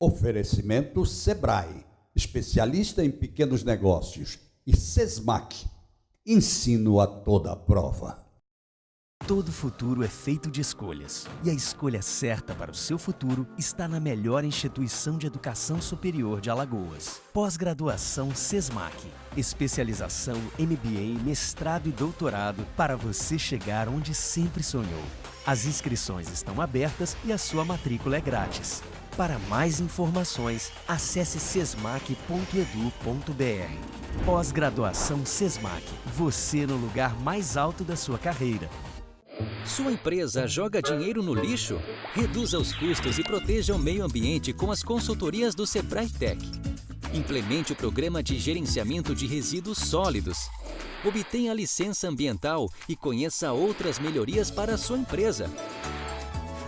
Oferecimento Sebrae, especialista em pequenos negócios, e Sesmac, ensino a toda prova. Todo futuro é feito de escolhas, e a escolha certa para o seu futuro está na melhor instituição de educação superior de Alagoas. Pós-graduação Sesmac, especialização MBA, mestrado e doutorado para você chegar onde sempre sonhou. As inscrições estão abertas e a sua matrícula é grátis. Para mais informações, acesse sesmac.edu.br. Pós-graduação Sesmac, você no lugar mais alto da sua carreira. Sua empresa joga dinheiro no lixo? Reduza os custos e proteja o meio ambiente com as consultorias do Sebrae Tech. Implemente o programa de gerenciamento de resíduos sólidos. Obtenha a licença ambiental e conheça outras melhorias para a sua empresa.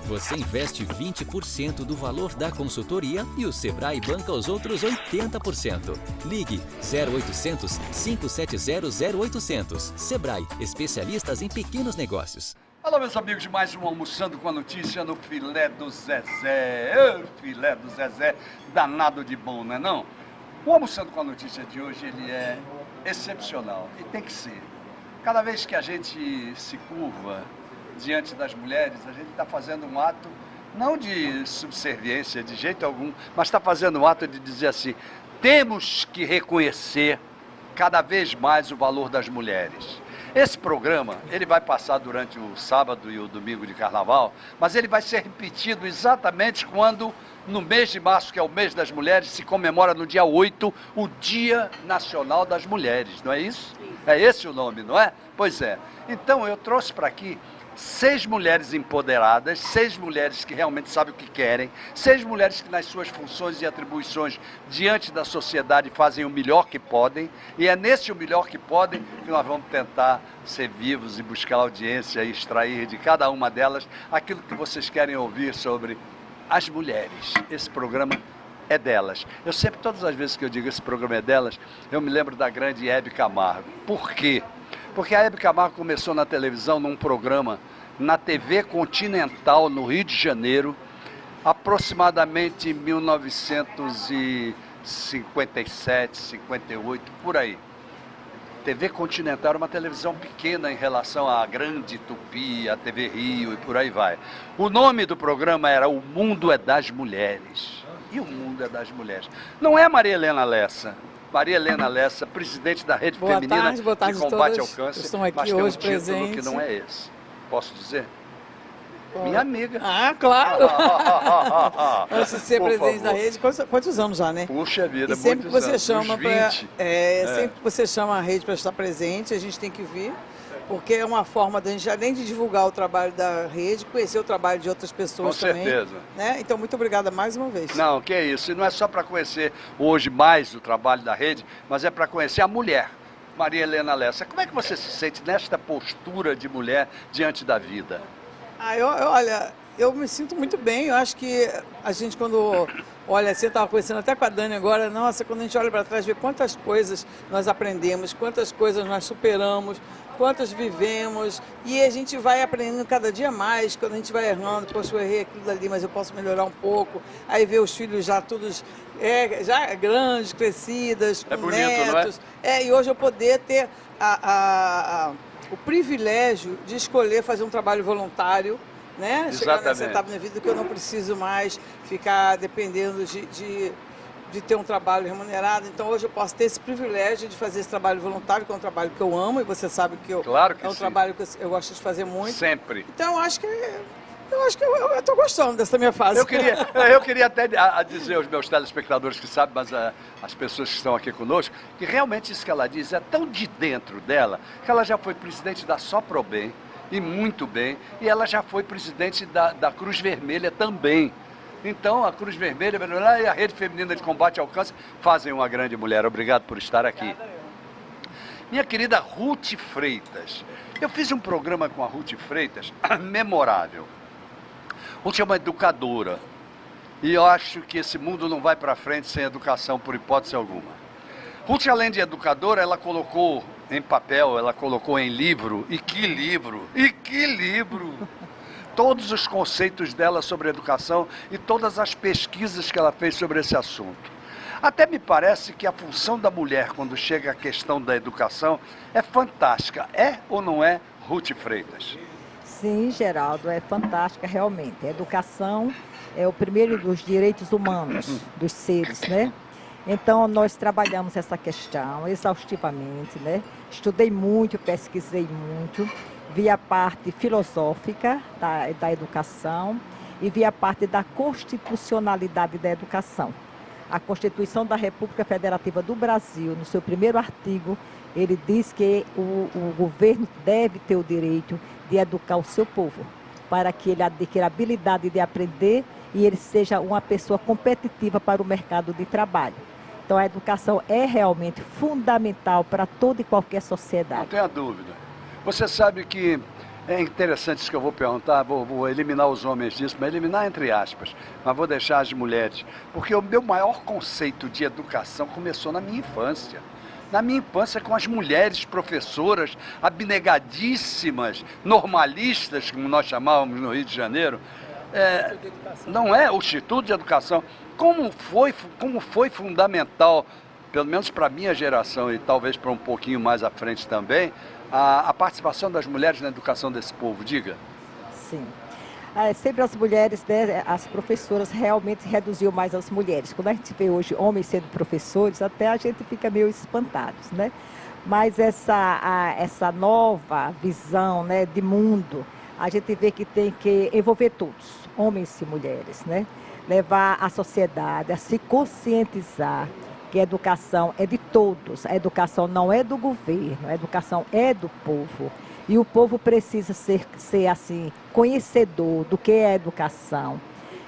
Você investe 20% do valor da consultoria e o Sebrae banca os outros 80%. Ligue 0800 570 0800. Sebrae, especialistas em pequenos negócios. Alô, meus amigos, de mais um Almoçando com a Notícia no Filé do Zezé. Ô, Filé do Zezé, danado de bom, não é não? O Almoçando com a Notícia de hoje, ele é excepcional e tem que ser. Cada vez que a gente se curva diante das mulheres, a gente está fazendo um ato, não de subserviência de jeito algum, mas está fazendo um ato de dizer assim, temos que reconhecer cada vez mais o valor das mulheres. Esse programa, ele vai passar durante o sábado e o domingo de carnaval, mas ele vai ser repetido exatamente quando, no mês de março, que é o mês das mulheres, se comemora no dia 8, o Dia Nacional das Mulheres, não é isso? É esse o nome, não é? Pois é. Então, eu trouxe para aqui 6 mulheres empoderadas, 6 mulheres que realmente sabem o que querem, 6 mulheres que nas suas funções e atribuições diante da sociedade fazem o melhor que podem, e é nesse o melhor que podem que nós vamos tentar ser vivos e buscar audiência e extrair de cada uma delas aquilo que vocês querem ouvir sobre as mulheres. Esse programa é delas. Eu sempre, todas as vezes que eu digo esse programa é delas, eu me lembro da grande Hebe Camargo. Por quê? Porque a Hebe Camargo começou na televisão num programa na TV Continental, no Rio de Janeiro, aproximadamente em 1957, 58, por aí. TV Continental era uma televisão pequena em relação à grande Tupi, a TV Rio e por aí vai. O nome do programa era O Mundo é das Mulheres. E o Mundo é das Mulheres. Não é Maria Helena Lessa. Maria Helena Lessa, presidente da Rede Feminina de Combate ao Câncer, estão aqui mas tem hoje um título presentes. que não é esse. Posso dizer? Minha amiga. Ah, claro! Antes de ser Por presidente favor. da rede, quantos anos já, né? Puxa vida, E sempre que muitos você anos, chama uns 20. sempre que você chama a rede para estar presente, a gente tem que vir, porque é uma forma da gente, além de divulgar o trabalho da rede, conhecer o trabalho de outras pessoas Com também. certeza. Né? Então, muito obrigada mais uma vez. Não, que é isso. E não é só para conhecer hoje mais o trabalho da rede, mas é para conhecer a mulher, Maria Helena Lessa. Como é que você se sente nesta postura de mulher diante da vida? Olha, eu me sinto muito bem. Eu acho que a gente, quando olha assim, eu estava conversando até com a Dani agora, nossa, quando a gente olha para trás, vê quantas coisas nós aprendemos, quantas coisas nós superamos, quantas vivemos, e a gente vai aprendendo cada dia mais, quando a gente vai errando, poxa, eu errei aquilo dali, mas eu posso melhorar um pouco, aí ver os filhos já todos já grandes, crescidas, com bonito, netos, e hoje eu poder ter o privilégio de escolher fazer um trabalho voluntário, né? Chegar nessa etapa da vida que eu não preciso mais ficar dependendo de ter um trabalho remunerado. Então hoje eu posso ter esse privilégio de fazer esse trabalho voluntário, que é um trabalho que eu amo, e você sabe que Claro que é um sim. trabalho que eu gosto de fazer muito. Sempre. Então eu acho que eu estou gostando dessa minha fase. Eu queria até dizer aos meus telespectadores que sabem, mas as pessoas que estão aqui conosco, que realmente isso que ela diz é tão de dentro dela, que ela já foi presidente da Soprobem, e muito bem, e ela já foi presidente da Cruz Vermelha também. Então, a Cruz Vermelha e a Rede Feminina de Combate ao Câncer fazem uma grande mulher. Obrigado por estar aqui. Minha querida Ruth Freitas. Eu fiz um programa com a Ruth Freitas memorável. Ruth é uma educadora. E eu acho que esse mundo não vai para frente sem educação, por hipótese alguma. Ruth, além de educadora, ela colocou em papel, ela colocou em livro. E que livro! E que livro! todos os conceitos dela sobre educação e todas as pesquisas que ela fez sobre esse assunto. Até me parece que a função da mulher, quando chega à questão da educação, é fantástica. É ou não é, Ruth Freitas? Sim, Geraldo, é fantástica realmente. A educação é o primeiro dos direitos humanos dos seres, né? Então, nós trabalhamos essa questão exaustivamente, né? Estudei muito, pesquisei muito, vi a parte filosófica da educação e vi a parte da constitucionalidade da educação. A Constituição da República Federativa do Brasil, no seu primeiro artigo, ele diz que o governo deve ter o direito de educar o seu povo, para que ele adquira a habilidade de aprender e ele seja uma pessoa competitiva para o mercado de trabalho. Então, a educação é realmente fundamental para toda e qualquer sociedade. Não tenha dúvida. Você sabe que é interessante isso que eu vou perguntar, vou eliminar os homens disso, mas eliminar entre aspas, mas vou deixar as mulheres. Porque o meu maior conceito de educação começou na minha infância. Na minha infância, com as mulheres professoras abnegadíssimas, normalistas, como nós chamávamos no Rio de Janeiro. Não é o Instituto de Educação. Como foi fundamental, pelo menos para a minha geração e talvez para um pouquinho mais à frente também, a participação das mulheres na educação desse povo, diga. Sim. Sempre as mulheres, né, as professoras realmente reduziam mais as mulheres. Quando a gente vê hoje homens sendo professores, até a gente fica meio espantados, né? Mas essa nova visão, né, de mundo, a gente vê que tem que envolver todos, homens e mulheres, né? Levar a sociedade a se conscientizar que a educação é de todos, a educação não é do governo, a educação é do povo. E o povo precisa ser assim, conhecedor do que é a educação.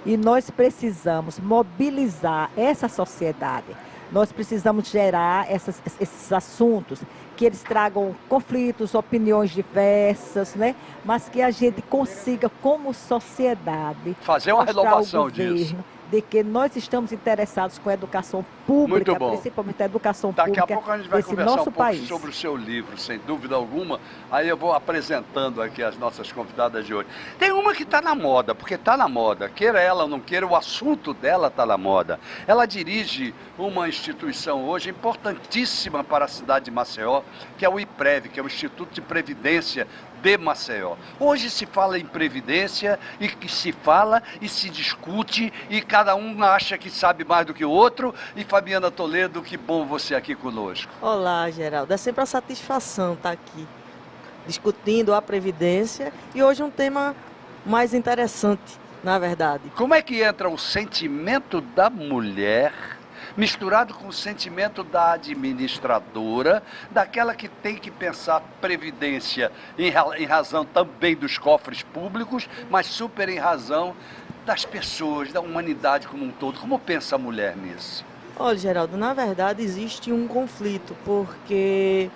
E nós precisamos mobilizar essa sociedade. Nós precisamos gerar esses assuntos, que eles tragam conflitos, opiniões diversas, né? Mas que a gente consiga, como sociedade, fazer uma renovação disso. De que nós estamos interessados com a educação pública, principalmente a educação pública daqui a pouco a gente vai conversar um pouco país. Sobre o seu livro, sem dúvida alguma. Aí eu vou apresentando aqui as nossas convidadas de hoje. Tem uma que está na moda, porque está na moda. Queira ela ou não queira, o assunto dela está na moda. Ela dirige uma instituição hoje importantíssima para a cidade de Maceió, que é o IPREV, que é o Instituto de Previdência de Maceió. Hoje se fala em previdência e que se fala e se discute e cada um acha que sabe mais do que o outro. E Fabiana Toledo, que bom você aqui conosco. Olá, Geraldo. É sempre uma satisfação estar aqui discutindo a previdência e hoje um tema mais interessante, na verdade. Como é que entra o sentimento da mulher misturado com o sentimento da administradora, daquela que tem que pensar previdência em razão também dos cofres públicos, mas super em razão das pessoas, da humanidade como um todo? Como pensa a mulher nisso? Olha, Geraldo, na verdade existe um conflito, porque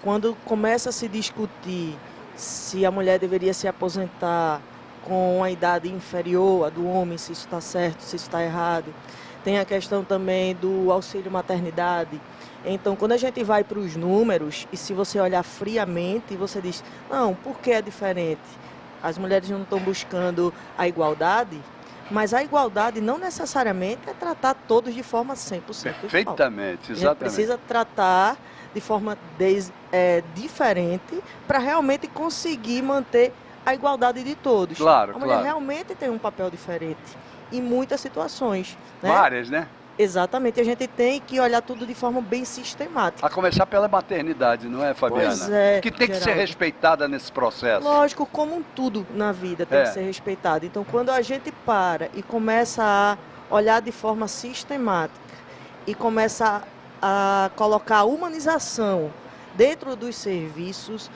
quando começa a se discutir se a mulher deveria se aposentar com a idade inferior à do homem, se isso está certo, se isso está errado. Tem a questão também do auxílio maternidade. Então, quando a gente vai para os números, e se você olhar friamente, você diz, não, por que é diferente? As mulheres não estão buscando a igualdade, mas a igualdade não necessariamente é tratar todos de forma 100% Perfeitamente, igual. exatamente. A gente precisa tratar de forma diferente para realmente conseguir manter a igualdade de todos. Claro, a mulher realmente tem um papel diferente em muitas situações. Né? Várias, né? Exatamente, a gente tem que olhar tudo de forma bem sistemática. A começar pela maternidade, não é, Fabiana? Pois é, que tem que ser Geraldo. respeitada nesse processo. Lógico, como tudo na vida tem que ser respeitado. Então, quando a gente para e começa a olhar de forma sistemática e começa a colocar a humanização dentro dos serviços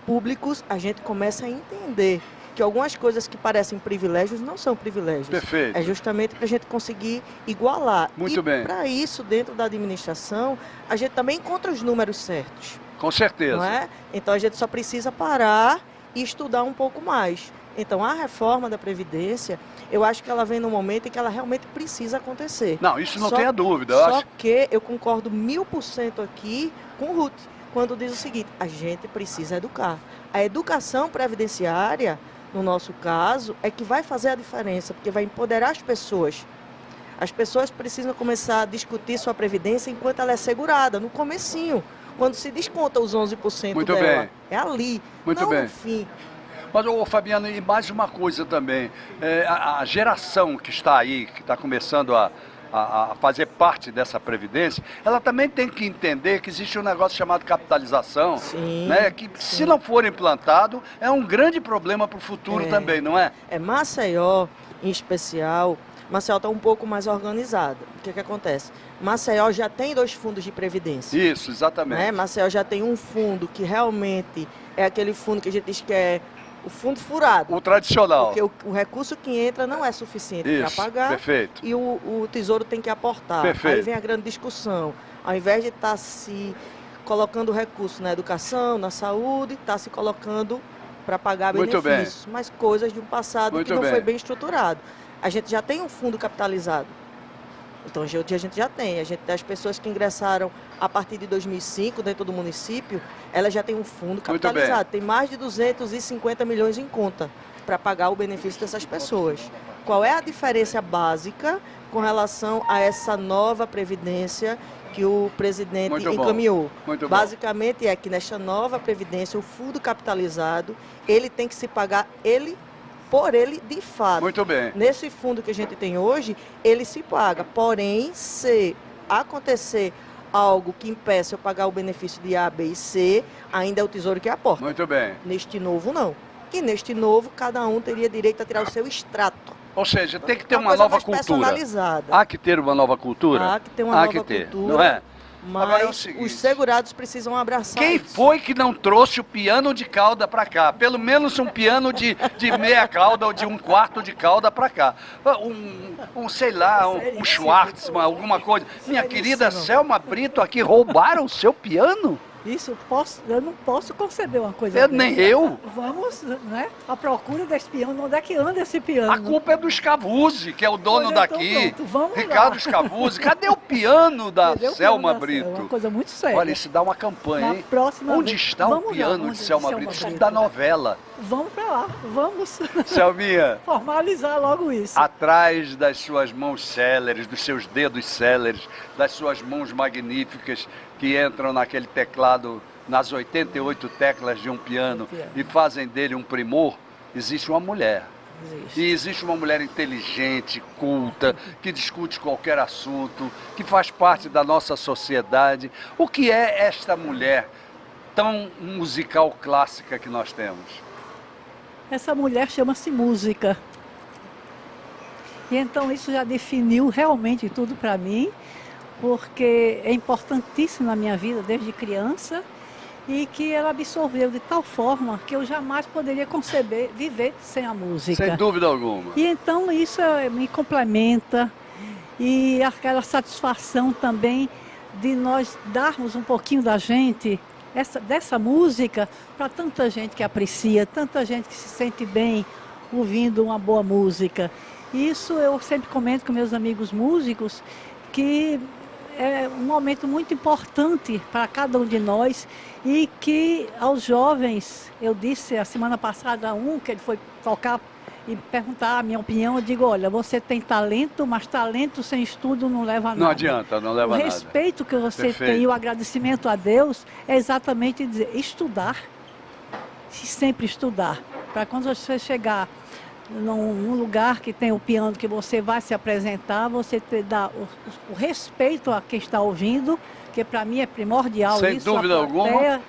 públicos, a gente começa a entender que algumas coisas que parecem privilégios não são privilégios. Perfeito. É justamente para a gente conseguir igualar. Muito bem. Para isso, dentro da administração, a gente também encontra os números certos. Com certeza. Não é? Então, a gente só precisa parar e estudar um pouco mais. Então, a reforma da Previdência, eu acho que ela vem no momento em que ela realmente precisa acontecer. Não, isso não Só- tenha dúvida. Só que eu concordo 1000% aqui com o Ruth, quando diz o seguinte, a gente precisa educar. A educação previdenciária no nosso caso, é que vai fazer a diferença, porque vai empoderar as pessoas. As pessoas precisam começar a discutir sua previdência enquanto ela é segurada, no comecinho, quando se desconta os 11% Muito dela. bem. É ali, Muito não bem. no fim. Mas, ô, Fabiano, e mais uma coisa também. A geração que está aí, que está começando a fazer parte dessa previdência, ela também tem que entender que existe um negócio chamado capitalização, Sim, né? Que sim. se não for implantado, é um grande problema para o futuro também, não é? Maceió, em especial, Maceió está um pouco mais organizada. O que acontece? Maceió já tem 2 fundos de previdência. Isso, exatamente. Né? Maceió já tem um fundo que realmente é aquele fundo que a gente diz que é o fundo furado. O tradicional. Porque o recurso que entra não é suficiente para Isso, pagar. perfeito. E o Tesouro tem que aportar. Perfeito. Aí vem a grande discussão. Ao invés de estar se colocando recurso na educação, na saúde, está se colocando para pagar Muito benefícios. Mas coisas de um passado Muito que não bem. foi bem estruturado. A gente já tem um fundo capitalizado. Então, hoje a gente já tem. As pessoas que ingressaram a partir de 2005 dentro do município, elas já têm um fundo capitalizado. Tem mais de 250 milhões em conta para pagar o benefício dessas pessoas. Qual é a diferença básica com relação a essa nova previdência que o presidente Muito bom. encaminhou? Muito bom. Basicamente é que nesta nova previdência, o fundo capitalizado, ele tem que se pagar por ele de fato. Muito bem. Nesse fundo que a gente tem hoje, ele se paga. Porém, se acontecer algo que impeça eu pagar o benefício de A, B e C, ainda é o Tesouro que aporta. Muito bem. Neste novo, não. E neste novo, cada um teria direito a tirar o seu extrato. Ou seja, tem que ter Uma uma coisa nova mais cultura. personalizada. Há que ter uma nova cultura? Há que ter uma Há nova que ter, cultura. não é? Mas Agora é o seguinte, os segurados precisam abraçar quem isso. foi que não trouxe o piano de cauda para cá? Pelo menos um piano de meia cauda ou de 1/4 de cauda para cá. Sei lá, um Schwartzman, alguma coisa. Minha querida Selma Brito aqui, roubaram o seu piano? Isso, eu não posso conceber uma coisa Nem dessa. eu. Vamos, né, à procura desse piano. Onde é que anda esse piano? A culpa é do Scavuzzi, que é o dono Olha, então daqui. pronto, vamos Ricardo lá. Scavuzzi. Cadê o piano da Cadê o Selma piano da Brito? Selma? É uma coisa muito séria. Olha, isso dá uma campanha, Na hein? próxima Onde vez- está o Vamos lá, piano onde de Selma Selma Brito? Isso Brito? da novela. Vamos para lá, vamos Selminha, formalizar logo isso. atrás das suas mãos céleres, dos seus dedos céleres, das suas mãos magníficas que entram naquele teclado, nas 88 teclas de um piano e fazem dele um primor, existe uma mulher. Existe. E existe uma mulher inteligente, culta, que discute qualquer assunto, que faz parte da nossa sociedade. O que é esta mulher tão musical clássica que nós temos? Essa mulher chama-se música. E então isso já definiu realmente tudo para mim, porque é importantíssimo na minha vida desde criança e que ela absorveu de tal forma que eu jamais poderia conceber viver sem a música. Sem dúvida alguma. E então isso me complementa e aquela satisfação também de nós darmos um pouquinho da gente, dessa música, para tanta gente que aprecia, tanta gente que se sente bem ouvindo uma boa música. Isso eu sempre comento com meus amigos músicos, que é um momento muito importante para cada um de nós e que aos jovens, eu disse a semana passada a que ele foi tocar e perguntar a minha opinião, eu digo, olha, você tem talento, mas talento sem estudo não leva a nada. Não adianta, não leva O a nada. respeito que você Perfeito. tem e o agradecimento a Deus é exatamente dizer, estudar, sempre estudar, para quando você chegar num lugar que tem o piano que você vai se apresentar, você dá o respeito a quem está ouvindo, que para mim é primordial Sem isso. dúvida alguma.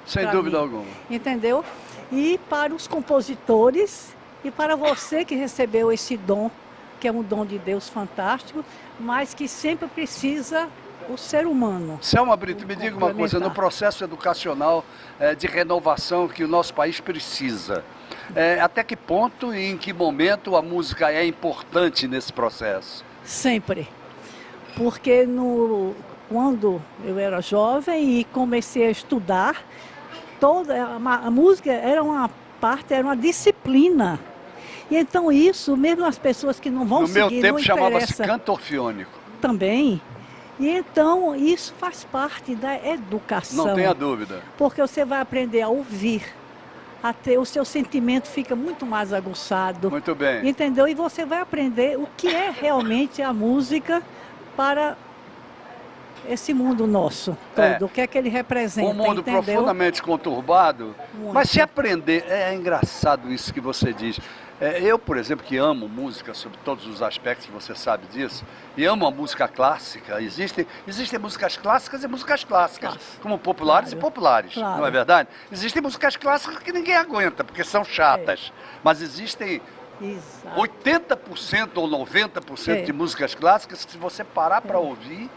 Sem pra dúvida mim. alguma. Entendeu? E para os compositores e para você que recebeu esse dom, que é um dom de Deus fantástico, mas que sempre precisa o ser humano. Selma Brito, me diga uma coisa, no complementar. processo educacional de renovação que o nosso país precisa, até que ponto e em que momento a música é importante nesse processo? Sempre. Porque quando eu era jovem e comecei a estudar, a música era uma disciplina. E então isso, mesmo as pessoas que não vão No meu seguir, tempo não chamava-se interessa canto orfeônico. também. E então isso faz parte da educação. Não tenha dúvida. Porque você vai aprender a ouvir, o seu sentimento fica muito mais aguçado. Muito bem. Entendeu? E você vai aprender o que é realmente a música para esse mundo nosso todo. O que é que ele representa, Um mundo entendeu? profundamente conturbado. Muito. Mas se aprender, é engraçado isso que você diz. Eu, por exemplo, que amo música sobre todos os aspectos, você sabe disso, e amo a música clássica. Existem músicas clássicas e músicas clássicas, Clássico. como populares Claro. e populares, Claro. não é verdade? Existem músicas clássicas que ninguém aguenta, porque são chatas. Mas existem Exato. 80% ou 90% de músicas clássicas que, se você parar para ouvir,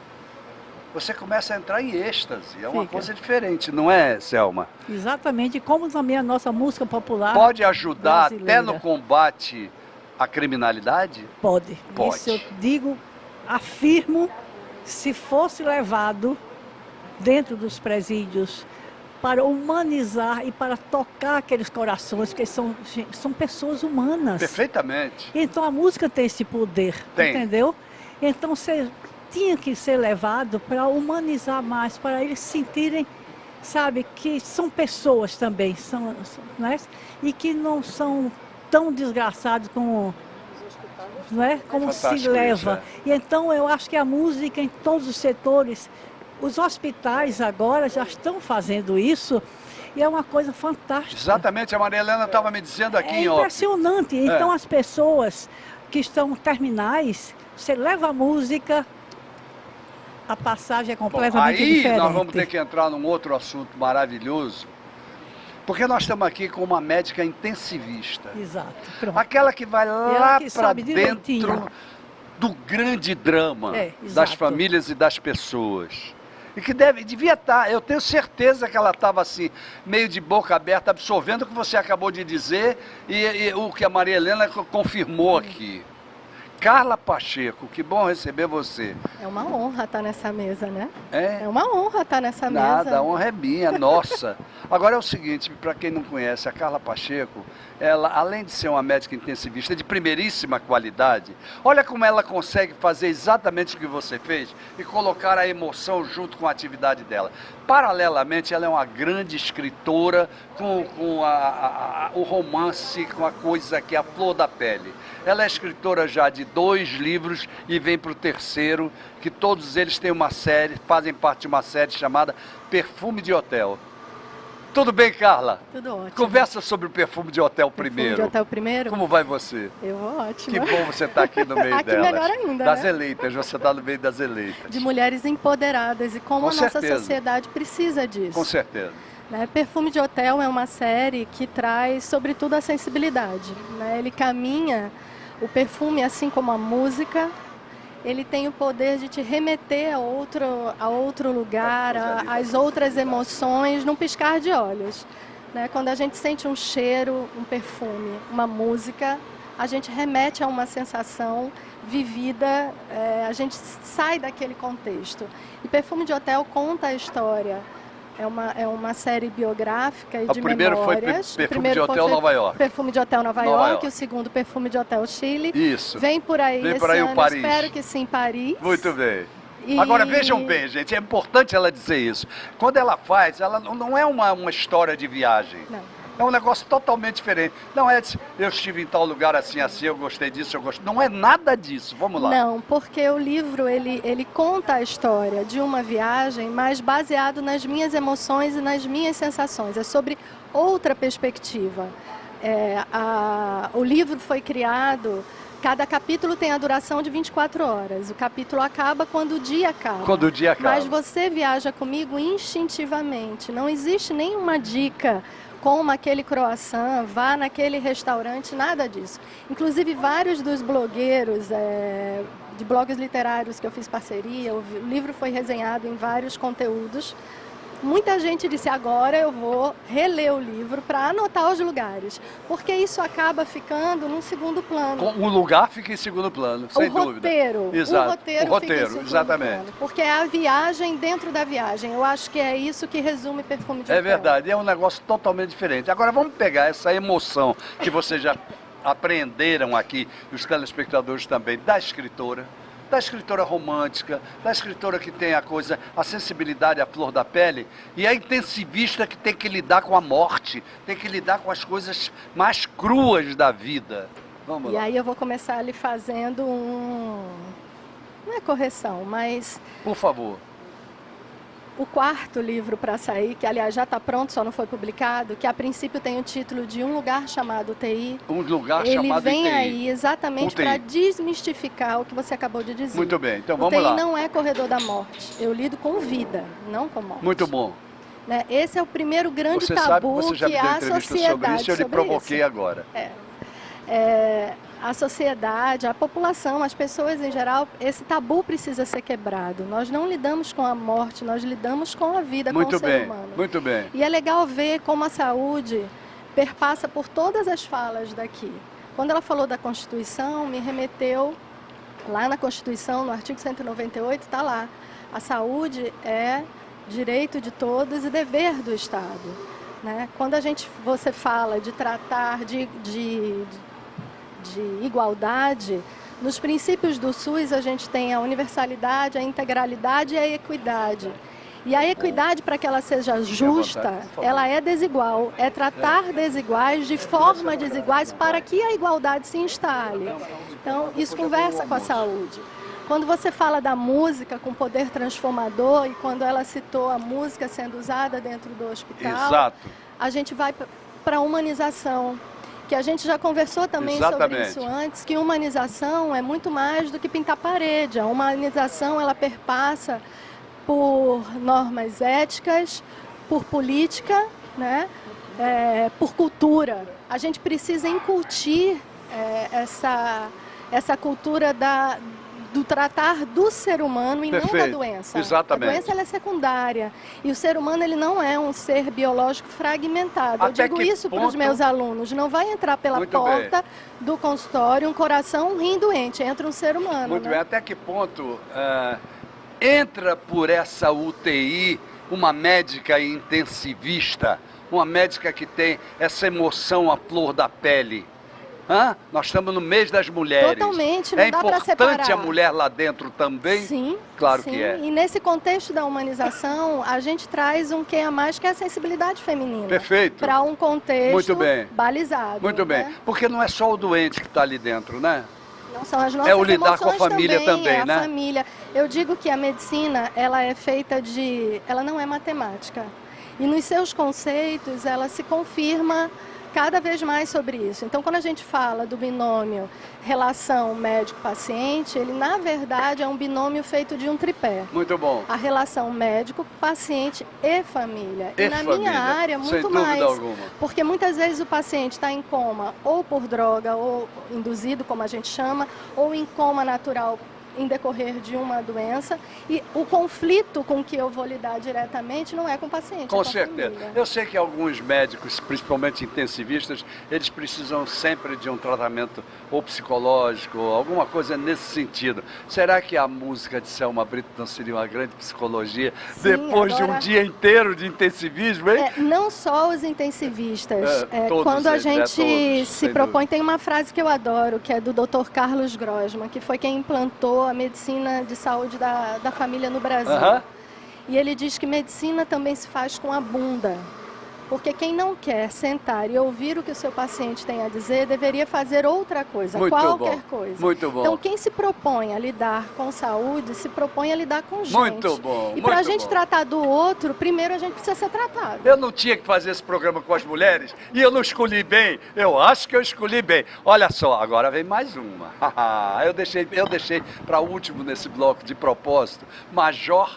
você começa a entrar em êxtase. É uma Fica. coisa diferente, não é, Selma? Exatamente, como também a nossa música popular Pode ajudar até brasileira. no combate à criminalidade? Pode. Pode. Isso eu digo, afirmo, se fosse levado dentro dos presídios para humanizar e para tocar aqueles corações, porque são pessoas humanas. Perfeitamente. Então a música tem esse poder, Tem. entendeu? Então você tinha que ser levado para humanizar mais, para eles sentirem, sabe, que são pessoas também, né? E que não são tão desgraçados como, não é? Como se Fantástico leva. isso, E então eu acho que a música em todos os setores, os hospitais agora já estão fazendo isso, e é uma coisa fantástica. Exatamente, a Maria Helena estava me dizendo aqui É em off. impressionante. Então as pessoas que estão terminais, você leva a música, a passagem é Bom, completamente aí diferente. nós vamos ter que entrar num outro assunto maravilhoso, porque nós estamos aqui com uma médica intensivista. Exato. Pronto. Aquela que vai lá que para sabe dentro direitinho. do grande drama das exato. famílias e das pessoas. E que devia estar, eu tenho certeza que ela estava assim, meio de boca aberta, absorvendo o que você acabou de dizer e o que a Maria Helena confirmou aqui. Carla Pacheco, que bom receber você. É uma honra estar nessa mesa, né? É? É uma honra estar nessa Nada, mesa. a honra é minha, nossa. Agora é o seguinte, para quem não conhece, a Carla Pacheco, ela, além de ser uma médica intensivista de primeiríssima qualidade, olha como ela consegue fazer exatamente o que você fez e colocar a emoção junto com a atividade dela. Paralelamente, ela é uma grande escritora com o romance, com a coisa que é a flor da pele. Ela é escritora já de 2 livros e vem para o 3º, que todos eles têm uma série, fazem parte de uma série chamada Perfume de Hotel. Tudo bem, Carla? Tudo ótimo. Conversa sobre o Perfume de Hotel primeiro. Perfume de Hotel primeiro? Como vai você? Eu vou ótimo. Que bom você estar aqui no meio Aqui delas. melhor ainda, Das né? eleitas, você está no meio das eleitas. De mulheres empoderadas e como Com a nossa certeza. sociedade precisa disso. Com certeza. Né? Perfume de Hotel é uma série que traz, sobretudo, a sensibilidade. Né? Ele caminha, o perfume, assim como a música, ele tem o poder de te remeter a outro lugar, às outras emoções, num piscar de olhos. Né? Quando a gente sente um cheiro, um perfume, uma música, a gente remete a uma sensação vivida, a gente sai daquele contexto. E Perfume de Hotel conta a história. É uma série biográfica e de primeiro foi memórias. Perfume de Hotel Nova York. Perfume de Hotel Nova York, o segundo Perfume de Hotel Chile. Isso. Vem por aí Vem esse por aí o ano, Paris. espero que sim, Paris. Muito bem. E- Agora vejam bem, gente, é importante ela dizer isso. Quando ela faz, ela não é uma história de viagem. Não. É um negócio totalmente diferente. Não é, eu estive em tal lugar assim, eu gostei disso, eu gostei. Não é nada disso. Vamos lá. Não, porque o livro ele conta a história de uma viagem, mas baseado nas minhas emoções e nas minhas sensações. É sobre outra perspectiva. O livro foi criado, cada capítulo tem a duração de 24 horas. O capítulo acaba quando o dia acaba. Quando o dia acaba. Mas você viaja comigo instintivamente. Não existe nenhuma dica. Coma aquele croissant, vá naquele restaurante, nada disso. Inclusive, vários dos blogueiros de blogs literários que eu fiz parceria, o livro foi resenhado em vários conteúdos. Muita gente disse, agora eu vou reler o livro para anotar os lugares, porque isso acaba ficando num segundo plano. O lugar fica em segundo plano, sem dúvida. Exato. O roteiro o fica em roteiro, segundo exatamente. plano, porque é a viagem dentro da viagem. Eu acho que é isso que resume Perfume de É Hotel. verdade, é um negócio totalmente diferente. Agora vamos pegar essa emoção que vocês já apreenderam aqui, os telespectadores também, da escritora, da escritora romântica, da escritora que tem a sensibilidade à flor da pele, e a intensivista que tem que lidar com a morte, tem que lidar com as coisas mais cruas da vida. Vamos lá. E aí eu vou começar lhe fazendo não é correção, mas Por favor. o quarto livro para sair, que aliás já está pronto, só não foi publicado, que a princípio tem o título de Um Lugar Chamado UTI. Um lugar Ele chamado vem UTI. aí exatamente UTI. para desmistificar o que você acabou de dizer. Muito bem, então vamos UTI lá. não é corredor da morte. Eu lido com vida, não com morte. Muito bom. Né? Esse é o primeiro grande Você sabe que tabu você já me que deu a entrevista sociedade sobre isso e eu lhe provoquei agora. A sociedade, a população, as pessoas em geral, esse tabu precisa ser quebrado. Nós não lidamos com a morte, nós lidamos com a vida, com o ser humano. Muito bem. E é legal ver como a saúde perpassa por todas as falas daqui. Quando ela falou da Constituição, me remeteu lá na Constituição, no artigo 198, está lá. A saúde é direito de todos e dever do Estado. Né? Quando você fala de tratar de igualdade, nos princípios do SUS a gente tem a universalidade, a integralidade e a equidade. E a equidade, para que ela seja justa, ela é desigual. É tratar desiguais de forma desiguais para que a igualdade se instale. Então, isso conversa com a saúde. Quando você fala da música com poder transformador, e quando ela citou a música sendo usada dentro do hospital, Exato. a gente vai para a humanização, que a gente já conversou também sobre isso antes, que humanização é muito mais do que pintar parede. A humanização, ela perpassa por normas éticas, por política, né? Por cultura. A gente precisa incutir essa cultura do tratar do ser humano e não da doença. Exatamente. A doença ela é secundária. E o ser humano ele não é um ser biológico fragmentado. Até eu digo que isso para os ponto- meus alunos. Não vai entrar pela Muito porta do consultório um coração rim doente. Entra um ser humano. Muito né? bem. Até que ponto entra por essa UTI uma médica intensivista, uma médica que tem essa emoção à flor da pele? Nós estamos no mês das mulheres. Totalmente, não é dá para separar. É importante a mulher lá dentro também? Sim. Claro sim. que é. E nesse contexto da humanização, a gente traz um quê a mais, que é a sensibilidade feminina. Perfeito. Para um contexto Muito bem. balizado. Muito bem. Né? Porque não é só o doente que está ali dentro, né? Não são as nossas É o lidar com a emoções família também, é né? a família. Eu digo que a medicina, ela é feita ela não é matemática. E nos seus conceitos, ela se confirma cada vez mais sobre isso. Então, quando a gente fala do binômio relação médico-paciente, ele, na verdade, é um binômio feito de um tripé. Muito bom. A relação médico-paciente e família. E na minha área, sem muito dúvida mais. alguma. Porque muitas vezes o paciente está em coma ou por droga, ou induzido, como a gente chama, ou em coma natural em decorrer de uma doença, e o conflito com que eu vou lidar diretamente não é com o paciente, Com é com a certeza. família. Eu sei que alguns médicos, principalmente intensivistas, eles precisam sempre de um tratamento ou psicológico, ou alguma coisa nesse sentido. Será que a música de Selma Brito não seria uma grande psicologia Sim, depois de um agora- dia inteiro de intensivismo, hein? Não só os intensivistas. Todos Quando a eles, gente todos, se sem propõe, dúvida. tem uma frase que eu adoro, que é do Dr. Carlos Grossman, que foi quem implantou a medicina de saúde da família no Brasil. Aham. E ele diz que medicina também se faz com a bunda. Porque quem não quer sentar e ouvir o que o seu paciente tem a dizer, deveria fazer outra coisa, Muito qualquer bom, coisa. muito bom. Então, quem se propõe a lidar com saúde, se propõe a lidar com gente. Muito bom, E para a muito gente bom. tratar do outro, primeiro a gente precisa ser tratado. Eu não tinha que fazer esse programa com as mulheres e eu não escolhi bem. Eu acho que eu escolhi bem. Olha só, agora vem mais uma. eu deixei para último nesse bloco de propósito, Major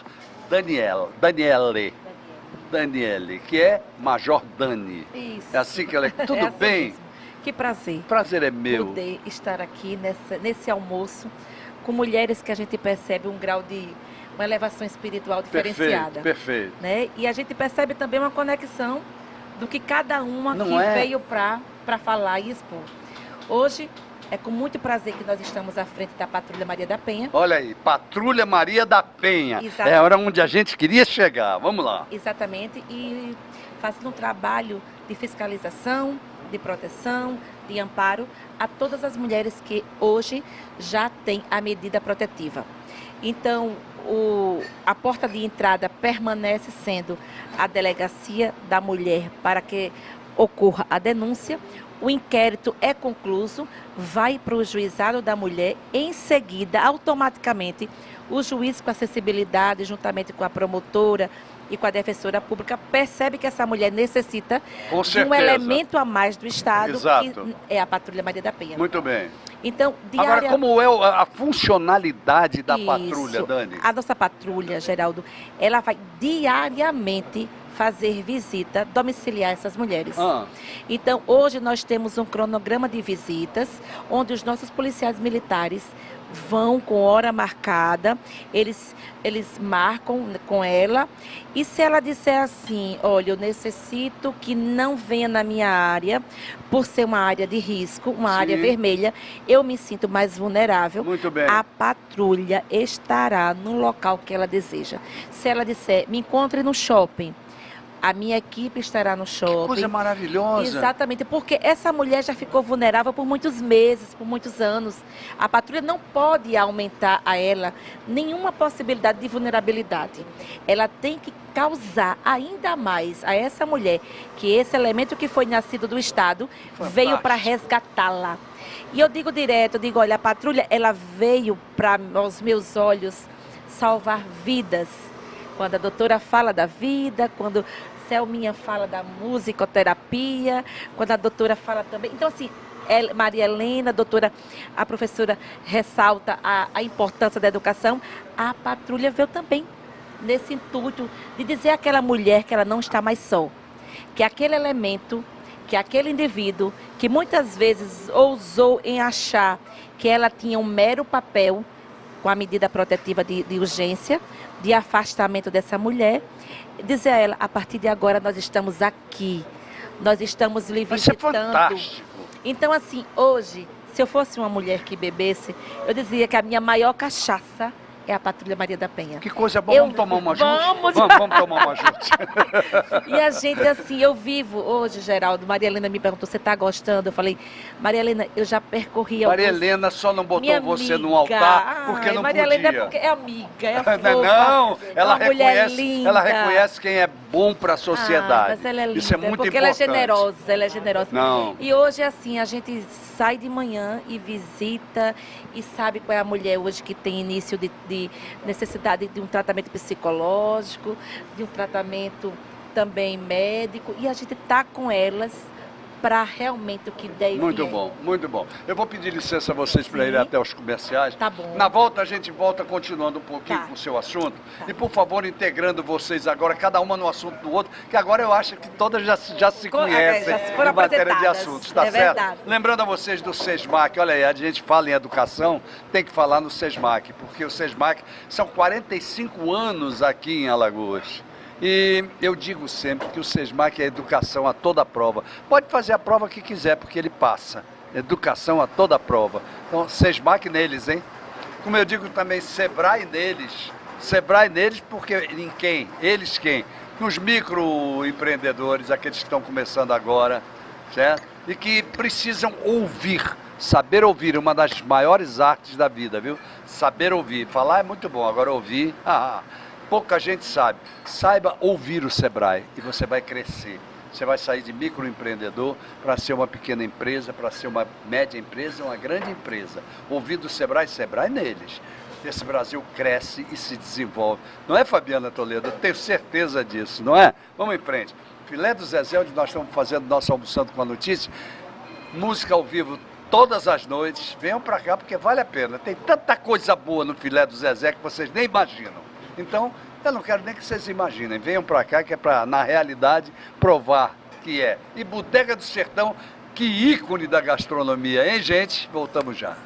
Daniele, que é Major Dani. Isso. É assim que ela é. Tudo É assim bem? mesmo. Que prazer. Prazer é meu. Poder estar aqui nesse almoço com mulheres que a gente percebe um grau de uma elevação espiritual diferenciada. Perfeito. Né? E a gente percebe também uma conexão do que cada uma Não que é? veio para falar e expor. Hoje é com muito prazer que nós estamos à frente da Patrulha Maria da Penha. Olha aí, Patrulha Maria da Penha. Exato. É a hora onde a gente queria chegar. Vamos lá. Exatamente, e fazendo um trabalho de fiscalização, de proteção, de amparo a todas as mulheres que hoje já têm a medida protetiva. Então, a porta de entrada permanece sendo a delegacia da mulher para que ocorra a denúncia. O inquérito é concluído, vai para o juizado da mulher, em seguida, automaticamente, o juiz com acessibilidade, juntamente com a promotora e com a defensora pública, percebe que essa mulher necessita de um elemento a mais do Estado, Exato. que é a Patrulha Maria da Penha. Muito bem. Então, Agora, como é a funcionalidade da Isso. patrulha, Dani? A nossa patrulha, Geraldo, ela vai diariamente fazer visita domiciliar a essas mulheres. Então, hoje nós temos um cronograma de visitas, onde os nossos policiais militares vão com hora marcada, eles marcam com ela, e se ela disser assim, olha, eu necessito que não venha na minha área, por ser uma área de risco, uma área vermelha, eu me sinto mais vulnerável. Muito bem. A patrulha estará no local que ela deseja. Se ela disser, me encontre no shopping, a minha equipe estará no shopping. Que coisa maravilhosa. Exatamente, porque essa mulher já ficou vulnerável por muitos meses, por muitos anos. A patrulha não pode aumentar a ela nenhuma possibilidade de vulnerabilidade. Ela tem que causar ainda mais a essa mulher que esse elemento que foi nascido do Estado veio para resgatá-la. E eu digo direto, olha, a patrulha, ela veio para, aos meus olhos, salvar vidas. Quando a doutora fala da vida, quando Selminha fala da musicoterapia, quando a doutora fala também. Então, assim, Maria Helena, a professora ressalta a importância da educação. A patrulha veio também nesse intuito de dizer àquela mulher que ela não está mais só. Que aquele elemento, que aquele indivíduo, que muitas vezes ousou em achar que ela tinha um mero papel com a medida protetiva de urgência, de afastamento dessa mulher, dizer a ela, a partir de agora nós estamos aqui, nós estamos lhe visitando. Isso é fantástico. Então, assim, hoje, se eu fosse uma mulher que bebesse, eu dizia que a minha maior cachaça é a Patrulha Maria da Penha. Que coisa boa, vamos tomar uma junto? Vamos tomar uma junto. E a gente, assim, eu vivo hoje, Geraldo, Maria Helena me perguntou, você está gostando? Eu falei, Maria Helena, eu já percorri Maria Helena só não botou você no altar porque não Maria podia. Helena é porque é amiga, é fofa. Não, ela reconhece, linda. Ela reconhece quem é bom para a sociedade. Mas ela é linda, isso é muito porque importante. ela é generosa. Não. E hoje, assim, a gente sai de manhã e visita e sabe qual é a mulher hoje que tem início de necessidade de um tratamento psicológico, de um tratamento também médico, e a gente está com elas para realmente o que der. Muito bom, muito bom. Eu vou pedir licença a vocês para ir até os comerciais. Tá bom. Na volta a gente volta continuando um pouquinho com o seu assunto. E por favor, integrando vocês agora, cada uma no assunto do outro, que agora eu acho que todas já se conhecem já foram em matéria de apresentadas. assuntos, tá É certo? verdade. Lembrando a vocês do SESMAC, olha aí, a gente fala em educação, tem que falar no SESMAC, porque o SESMAC são 45 anos aqui em Alagoas. E eu digo sempre que o SESMAC é educação a toda prova. Pode fazer a prova que quiser, porque ele passa. Educação a toda prova. Então, SESMAC neles, hein? Como eu digo também, SEBRAE neles. SEBRAE neles, porque em quem? Eles quem? Os microempreendedores, aqueles que estão começando agora, certo? E que precisam ouvir. Saber ouvir, uma das maiores artes da vida, viu? Saber ouvir. Falar é muito bom, agora ouvir... pouca gente sabe. Saiba ouvir o SEBRAE e você vai crescer. Você vai sair de microempreendedor para ser uma pequena empresa, para ser uma média empresa, uma grande empresa. Ouvindo o SEBRAE, SEBRAE neles. Esse Brasil cresce e se desenvolve. Não é, Fabiana Toledo? Eu tenho certeza disso, não é? Vamos em frente. Filé do Zezé, onde nós estamos fazendo nosso Almoçando com a Notícia. Música ao vivo todas as noites. Venham para cá porque vale a pena. Tem tanta coisa boa no Filé do Zezé que vocês nem imaginam. Então, eu não quero nem que vocês imaginem. Venham para cá que é para, na realidade, provar que é. E Bodega do Sertão, que ícone da gastronomia, hein, gente? Voltamos já.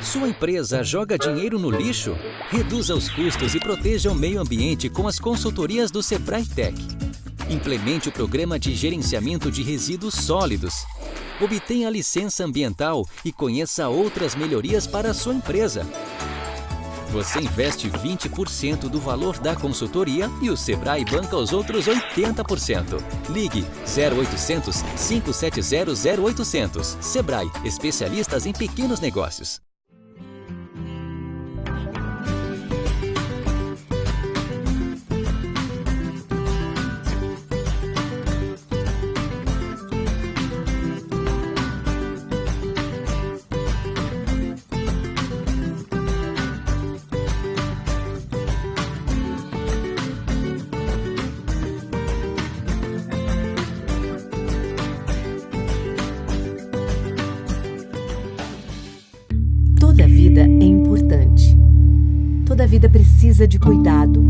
Sua empresa joga dinheiro no lixo? Reduza os custos e proteja o meio ambiente com as consultorias do Sebrae Tech. Implemente o programa de gerenciamento de resíduos sólidos. Obtenha a licença ambiental e conheça outras melhorias para a sua empresa. Você investe 20% do valor da consultoria e o Sebrae banca os outros 80%. Ligue 0800 570 0800. Sebrae, especialistas em pequenos negócios. Toda vida é importante. Toda vida precisa de cuidado.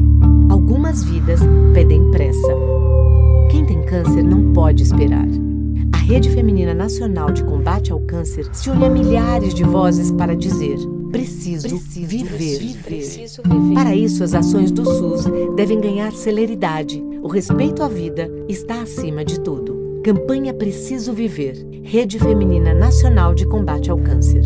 Algumas vidas pedem pressa. Quem tem câncer não pode esperar. A Rede Feminina Nacional de Combate ao Câncer se une a milhares de vozes para dizer: preciso viver. Para isso, as ações do SUS devem ganhar celeridade. O respeito à vida está acima de tudo. Campanha Preciso Viver. Rede Feminina Nacional de Combate ao Câncer.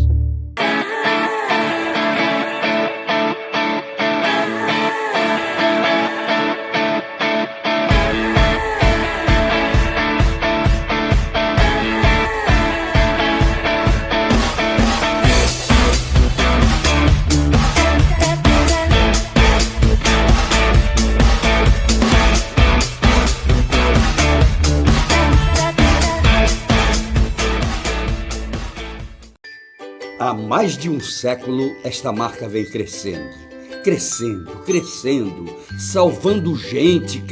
Há mais de um século, esta marca vem crescendo, salvando gente,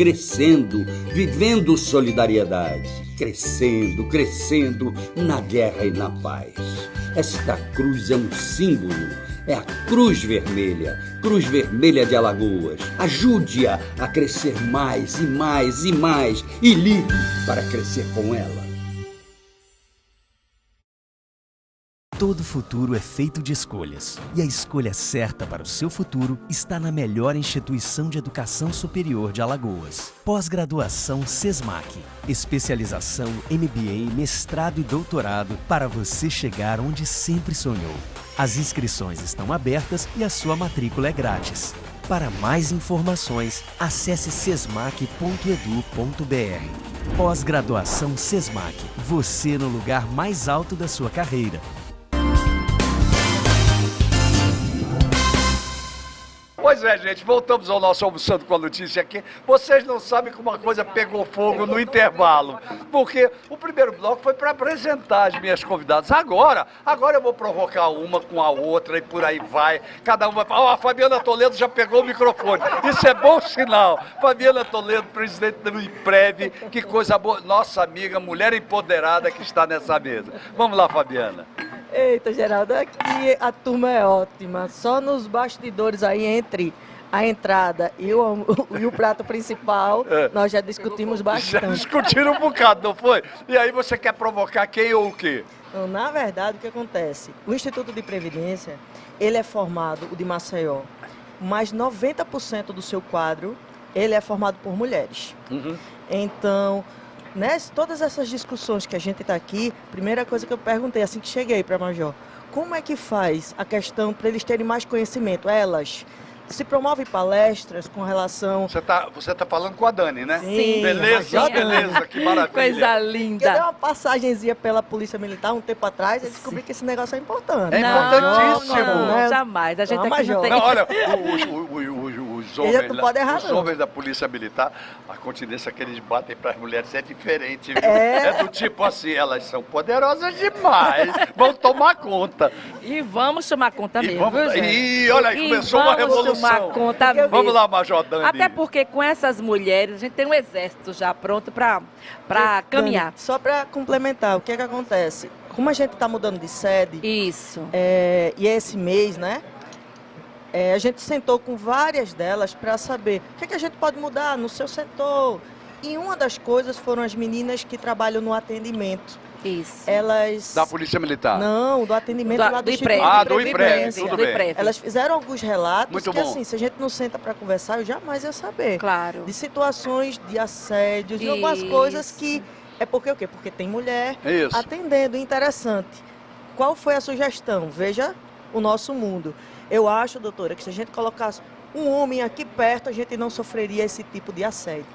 vivendo solidariedade, crescendo na guerra e na paz. Esta cruz é um símbolo, é a Cruz Vermelha de Alagoas. Ajude-a a crescer mais e ligue para crescer com ela. Todo futuro é feito de escolhas, e a escolha certa para o seu futuro está na melhor instituição de educação superior de Alagoas. Pós-graduação SESMAC. Especialização, MBA, mestrado e doutorado para você chegar onde sempre sonhou. As inscrições estão abertas e a sua matrícula é grátis. Para mais informações, acesse sesmac.edu.br. Pós-graduação SESMAC. Você no lugar mais alto da sua carreira. Pois é, gente, voltamos ao nosso Almoçando com a Notícia aqui. Vocês não sabem como uma coisa pegou fogo no intervalo, porque o primeiro bloco foi para apresentar as minhas convidadas. Agora eu vou provocar uma com a outra e por aí vai. Cada uma... a Fabiana Toledo já pegou o microfone. Isso é bom sinal. Fabiana Toledo, presidente do IPREV, que coisa boa. Nossa amiga, mulher empoderada que está nessa mesa. Vamos lá, Fabiana. Eita, Geraldo, aqui a turma é ótima. Só nos bastidores aí, entre a entrada e o prato principal, nós já discutimos bastante. Já discutiram um bocado, não foi? E aí você quer provocar quem ou o quê? Então, na verdade, o que acontece? O Instituto de Previdência, ele é formado, o de Maceió, mas 90% do seu quadro, ele é formado por mulheres. Uhum. Então... todas essas discussões que a gente está aqui, primeira coisa que eu perguntei assim que cheguei para a Major, como é que faz a questão para eles terem mais conhecimento? Elas se promovem palestras com relação... Você tá falando com a Dani, né? Sim. Beleza, que maravilha. Coisa linda. Eu dei uma passagenzinha pela Polícia Militar um tempo atrás e descobri que esse negócio é importante. É importantíssimo. Não, jamais. A gente aqui Major. não tem... Não, olha, os homens da Polícia Militar, a continência que eles batem para as mulheres é diferente, viu? É do tipo assim, elas são poderosas demais, vão tomar conta. E vamos tomar conta mesmo, viu, gente? E olha aí, começou uma revolução. Tomar conta mesmo. Vamos lá, Major Dani. Até porque com essas mulheres, a gente tem um exército já pronto para caminhar. Dani, só para complementar, o que é que acontece? Como a gente está mudando de sede... Isso. E é esse mês, né? A gente sentou com várias delas para saber o que é que a gente pode mudar no seu setor. E uma das coisas foram as meninas que trabalham no atendimento. Isso. Elas... Da Polícia Militar? Não, do atendimento lá do IPREV. Do IPREV, tudo bem. Elas fizeram alguns relatos muito que, bom. assim, se a gente não senta para conversar, eu jamais ia saber. Claro. De situações de assédio, de algumas coisas que... É porque o quê? Porque tem mulher atendendo. Interessante. Qual foi a sugestão? Veja o nosso mundo. Eu acho, doutora, que se a gente colocasse um homem aqui perto, a gente não sofreria esse tipo de assédio.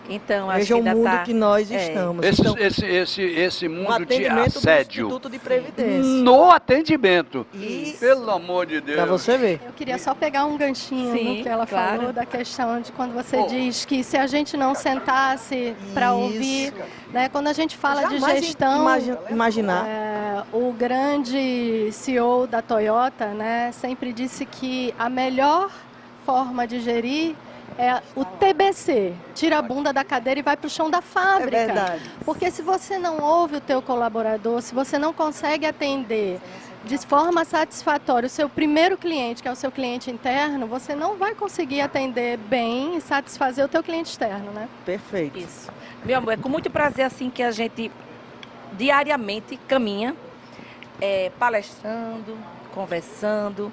Então, acho Veja que o ainda mundo tá... que nós estamos. Então, Esse um mundo de atendimento do assédio Instituto de Previdência. no atendimento. Isso. Pelo amor de Deus. Pra você ver. Eu queria só pegar um ganchinho Sim, no que ela claro. falou, da questão de quando você diz que se a gente não sentasse para ouvir, né, quando a gente fala de Jamais gestão, imaginar. o grande CEO da Toyota, né, sempre disse que a melhor forma de gerir é o TBC, tira a bunda da cadeira e vai para o chão da fábrica. É verdade. Porque se você não ouve o teu colaborador, se você não consegue atender de forma satisfatória o seu primeiro cliente, que é o seu cliente interno, você não vai conseguir atender bem e satisfazer o teu cliente externo, né? Perfeito. Isso. Meu amor, é com muito prazer assim que a gente diariamente caminha, palestrando, conversando.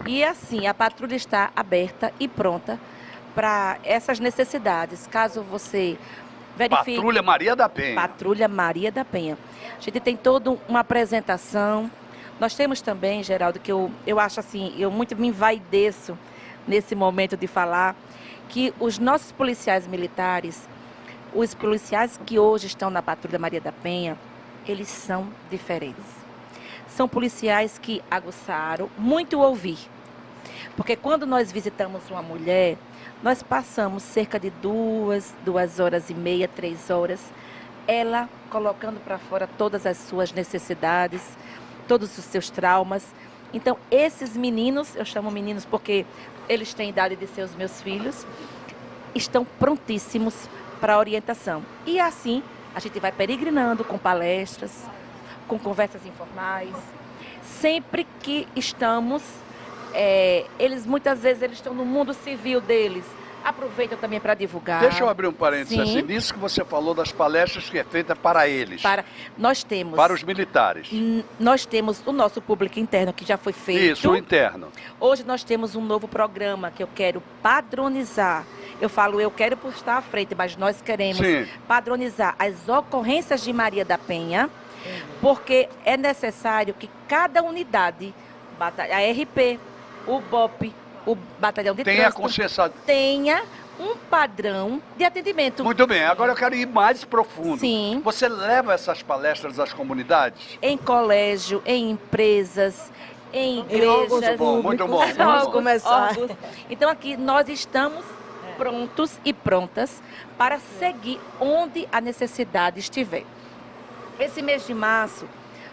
E assim, a patrulha está aberta e pronta para essas necessidades. Caso você verifique... Patrulha Maria da Penha. Patrulha Maria da Penha. A gente tem toda uma apresentação. Nós temos também, Geraldo, que eu acho assim, eu muito me envaideço nesse momento de falar, que os nossos policiais militares, os policiais que hoje estão na Patrulha Maria da Penha, eles são diferentes. São policiais que aguçaram muito o ouvir. Porque quando nós visitamos uma mulher, nós passamos cerca de 2h30, 3 horas, ela colocando para fora todas as suas necessidades, todos os seus traumas. Então, esses meninos, eu chamo meninos porque eles têm idade de ser os meus filhos, estão prontíssimos para a orientação. E assim, a gente vai peregrinando com palestras, com conversas informais. Sempre que estamos, eles muitas vezes eles estão no mundo civil deles, aproveitam também para divulgar. Deixa eu abrir um parênteses Sim. assim, nisso que você falou das palestras que é feita para eles. Nós temos... Para os militares. Nós temos o nosso público interno, que já foi feito. Isso, o interno. Hoje nós temos um novo programa que eu quero padronizar. Eu falo, eu quero por estar à frente, mas nós queremos padronizar as ocorrências de Maria da Penha, porque é necessário que cada unidade, a RP, o BOP, o Batalhão de Trânsito, tenha um padrão de atendimento. Muito bem, agora eu quero ir mais profundo. Sim. Você leva essas palestras às comunidades? Em colégio, em empresas, em igrejas. Muito bom, muito bom. Vamos começar. Então aqui nós estamos prontos e prontas para seguir onde a necessidade estiver. Esse mês de março,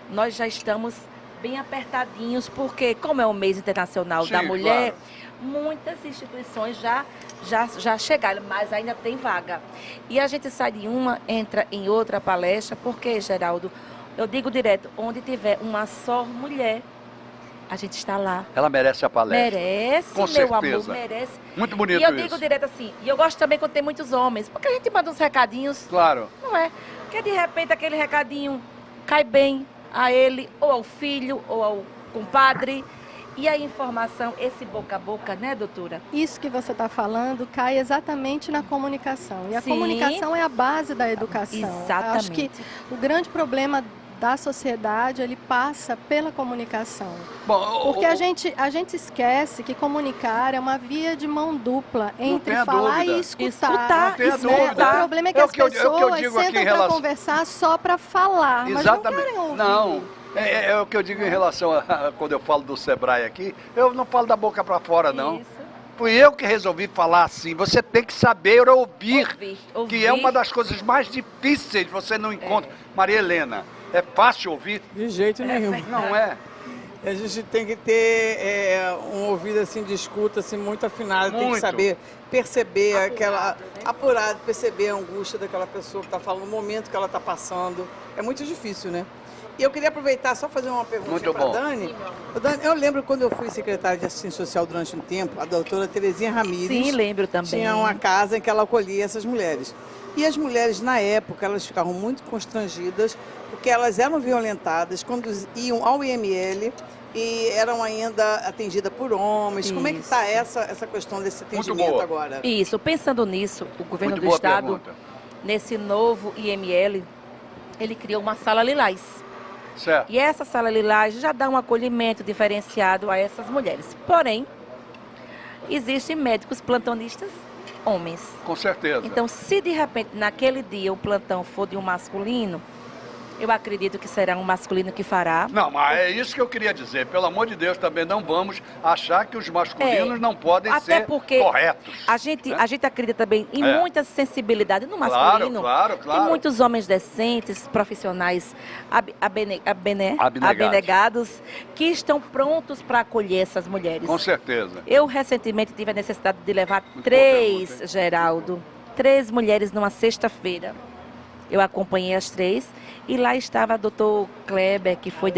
nós já estamos bem apertadinhos, porque como é o mês internacional da mulher, muitas instituições já chegaram, mas ainda tem vaga. E a gente sai de uma, entra em outra palestra, porque, Geraldo, eu digo direto, onde tiver uma só mulher, a gente está lá. Ela merece a palestra. Merece, com meu certeza. amor, merece. Muito bonito isso. E eu isso. digo direto assim, e eu gosto também quando tem muitos homens, porque a gente manda uns recadinhos. Claro. Não é? Porque de repente aquele recadinho cai bem a ele, ou ao filho, ou ao compadre. E a informação, esse boca a boca, né, doutora? Isso que você está falando cai exatamente na comunicação. E a Sim. comunicação é a base da educação. Exatamente. Acho que o grande problema da sociedade, ele passa pela comunicação. Bom, porque a gente esquece que comunicar é uma via de mão dupla entre falar e escutar. O problema é que as pessoas sentam para conversar só para falar, mas não querem ouvir. Não, é o que eu digo em relação a quando eu falo do Sebrae aqui, eu não falo da boca para fora, não. Fui eu que resolvi falar assim. Você tem que saber ouvir. Que é uma das coisas mais difíceis, você não encontra. Maria Helena, é fácil ouvir? De jeito nenhum. Não é? A gente tem que ter um ouvido assim de escuta assim, muito afinado, tem que saber perceber apurado, perceber a angústia daquela pessoa que está falando, o momento que ela está passando. É muito difícil, né? E eu queria aproveitar só fazer uma pergunta para a Dani. Dani, eu lembro quando eu fui secretária de Assistência Social durante um tempo, a doutora Terezinha Ramírez. Sim, lembro também. Tinha uma casa em que ela acolhia essas mulheres. E as mulheres, na época, elas ficavam muito constrangidas, porque elas eram violentadas quando iam ao IML e eram ainda atendidas por homens. Isso. Como é que está essa questão desse atendimento agora? Isso, pensando nisso, o governo do estado, nesse novo IML, ele criou uma sala lilás. Certo. E essa sala lilás já dá um acolhimento diferenciado a essas mulheres. Porém, existem médicos plantonistas homens. Com certeza. Então, se de repente naquele dia o plantão for de um masculino, eu acredito que será um masculino que fará. Não, mas é isso que eu queria dizer. Pelo amor de Deus, também não vamos achar que os masculinos não podem até ser porque corretos. A gente acredita também em muita sensibilidade no Claro, masculino. claro. Tem muitos homens decentes, profissionais abnegados, que estão prontos para acolher essas mulheres. Com certeza. Eu recentemente tive a necessidade de levar Geraldo, 3 mulheres numa sexta-feira. Eu acompanhei as 3 e lá estava o doutor Kleber, que foi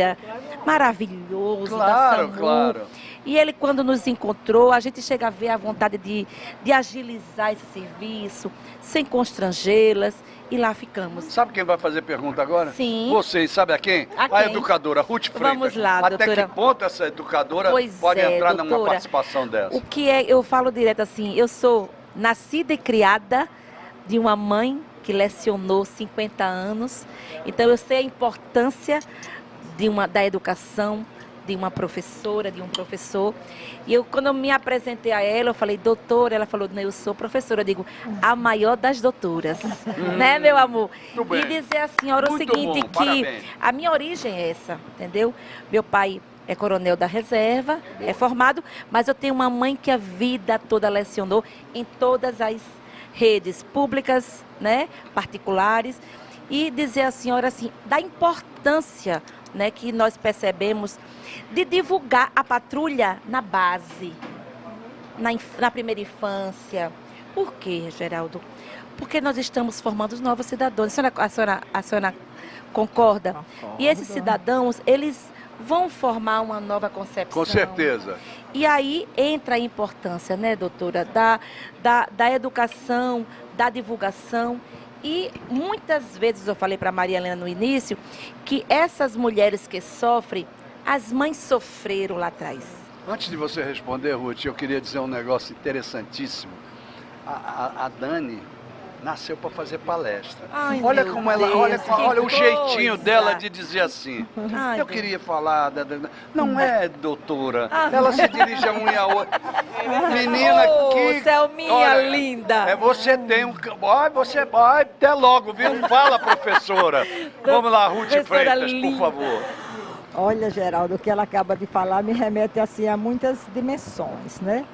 maravilhoso, da SAMU. Claro. E ele, quando nos encontrou, a gente chega a ver a vontade de agilizar esse serviço, sem constrangê-las, e lá ficamos. Sabe quem vai fazer pergunta agora? Sim. Vocês, sabe a quem? A educadora Ruth Freitas. Vamos lá, Até doutora. que ponto essa educadora Pois pode entrar doutora. numa participação dessa? O que é, eu falo direto assim, eu sou nascida e criada de uma mãe que lecionou 50 anos, então eu sei a importância da educação, de uma professora, de um professor. E quando eu me apresentei a ela, eu falei, doutora, ela falou, não, eu sou professora, eu digo, a maior das doutoras, né, meu amor? E dizer a senhora o seguinte, que a minha origem é essa, entendeu? Meu pai é coronel da reserva, é formado, mas eu tenho uma mãe que a vida toda lecionou em todas as redes públicas, né, particulares, e dizer à senhora assim, da importância, né, que nós percebemos de divulgar a patrulha na base, na primeira infância. Por quê, Geraldo? Porque nós estamos formando os novos cidadãos. A senhora concorda? E esses cidadãos, eles vão formar uma nova concepção. Com certeza. E aí entra a importância, né, doutora, da educação, da divulgação. E muitas vezes eu falei para a Maria Helena no início que essas mulheres que sofrem, as mães sofreram lá atrás. Antes de você responder, Ruth, eu queria dizer um negócio interessantíssimo. A Dani nasceu para fazer palestra. Ai, olha meu como ela, Deus, olha o que jeitinho coisa. dela de dizer assim. Ai, eu Deus. queria falar não é doutora. Ela se dirige a um e a outro. Menina, que Selminha olha, linda. Você tem um, você vai até logo, viu? Fala, professora. Vamos lá, Ruth Professora Freitas, linda. por favor. Olha, Geraldo, o que ela acaba de falar me remete assim a muitas dimensões, né?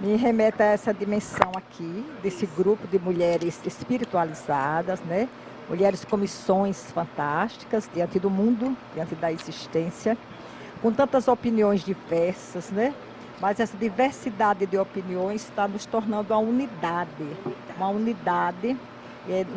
Me remete a essa dimensão aqui, desse grupo de mulheres espiritualizadas, né? Mulheres com missões fantásticas diante do mundo, diante da existência, com tantas opiniões diversas, né? Mas essa diversidade de opiniões está nos tornando uma unidade,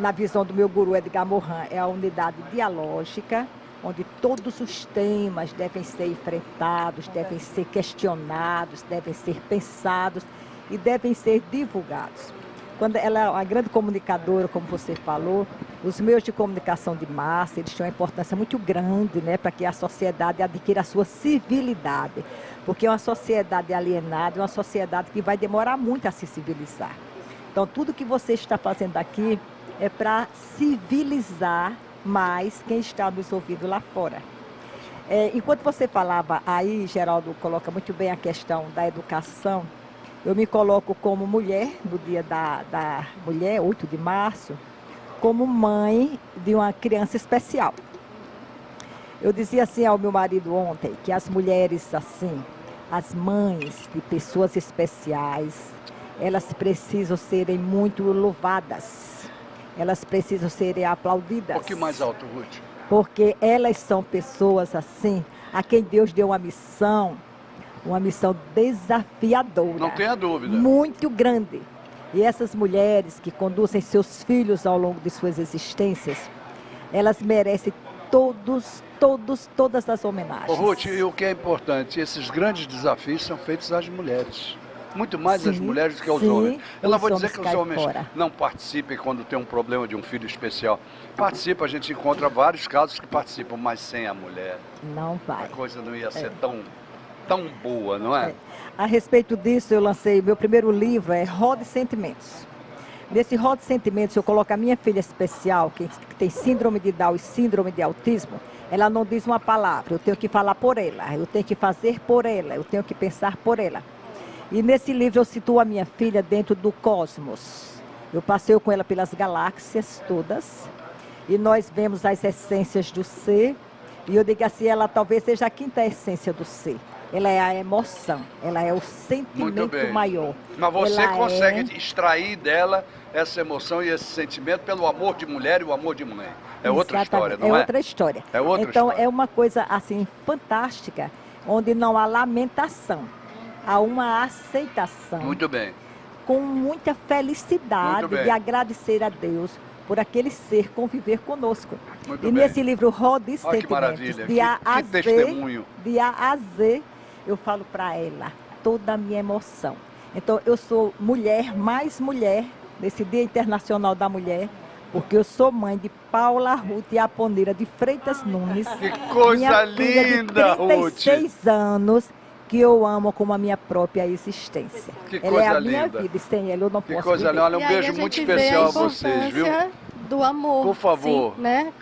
na visão do meu guru Edgar Morin, é a unidade dialógica, onde todos os temas devem ser enfrentados, devem ser questionados, devem ser pensados e devem ser divulgados. Quando ela é uma grande comunicadora, como você falou, os meios de comunicação de massa, eles têm uma importância muito grande, né, para que a sociedade adquira a sua civilidade, porque é uma sociedade alienada, é uma sociedade que vai demorar muito a se civilizar. Então, tudo que você está fazendo aqui é para civilizar mais quem está nos ouvindo lá fora. Enquanto você falava aí, Geraldo coloca muito bem a questão da educação, eu me coloco como mulher, no dia da mulher, 8 de março, como mãe de uma criança especial. Eu dizia assim ao meu marido ontem, que as mulheres assim, as mães de pessoas especiais, elas precisam serem muito louvadas. Elas precisam serem aplaudidas. Um pouquinho mais alto, Ruth. Porque elas são pessoas assim, a quem Deus deu uma missão desafiadora. Não tenha dúvida. Muito grande. E essas mulheres que conduzem seus filhos ao longo de suas existências, elas merecem todas as homenagens. Ô, Ruth, e o que é importante, esses grandes desafios são feitos às mulheres. Muito mais as mulheres do que os homens. Eu não vou dizer que os homens não participem quando tem um problema de um filho especial. Participa, a gente encontra vários casos que participam, mas sem a mulher. Não vai. A coisa não ia ser tão boa, não é? A respeito disso, eu lancei, meu primeiro livro é Rol de Sentimentos. Nesse Rol de Sentimentos, eu coloco a minha filha especial, que tem síndrome de Down e síndrome de autismo, Ela não diz uma palavra, eu tenho que falar por ela, eu tenho que fazer por ela, eu tenho que pensar por ela. E nesse livro eu situo a minha filha dentro do cosmos. Eu passeio com ela pelas galáxias todas e nós vemos as essências do ser. E eu digo assim, ela talvez seja a quinta essência do ser. Ela é a emoção, ela é o sentimento maior. Mas você ela consegue extrair dela essa emoção e esse sentimento pelo amor de mulher e o amor de mãe. É outra história, não é? É outra história. É outra então, história. É uma coisa assim fantástica, onde não há lamentação, há uma aceitação. Muito bem. Com muita felicidade de agradecer a Deus por aquele ser conviver conosco. Muito e bem. nesse livro Roda e Olha que maravilha, Sentimentos, de A a que Z, testemunho. de A a Z, eu falo para ela toda a minha emoção. Então, eu sou mulher, mais mulher, nesse Dia Internacional da Mulher, porque eu sou mãe de Paula Ruth e Aponeira de Freitas Nunes. Que coisa minha filha linda, de 36 anos, que eu amo como a minha própria existência. Que ela coisa é a minha linda. vida, e sem ela eu não Que posso coisa viver. linda. Olha, um E aí beijo a muito gente vê especial a a vocês, viu? importância do amor. Por favor. Sim, né?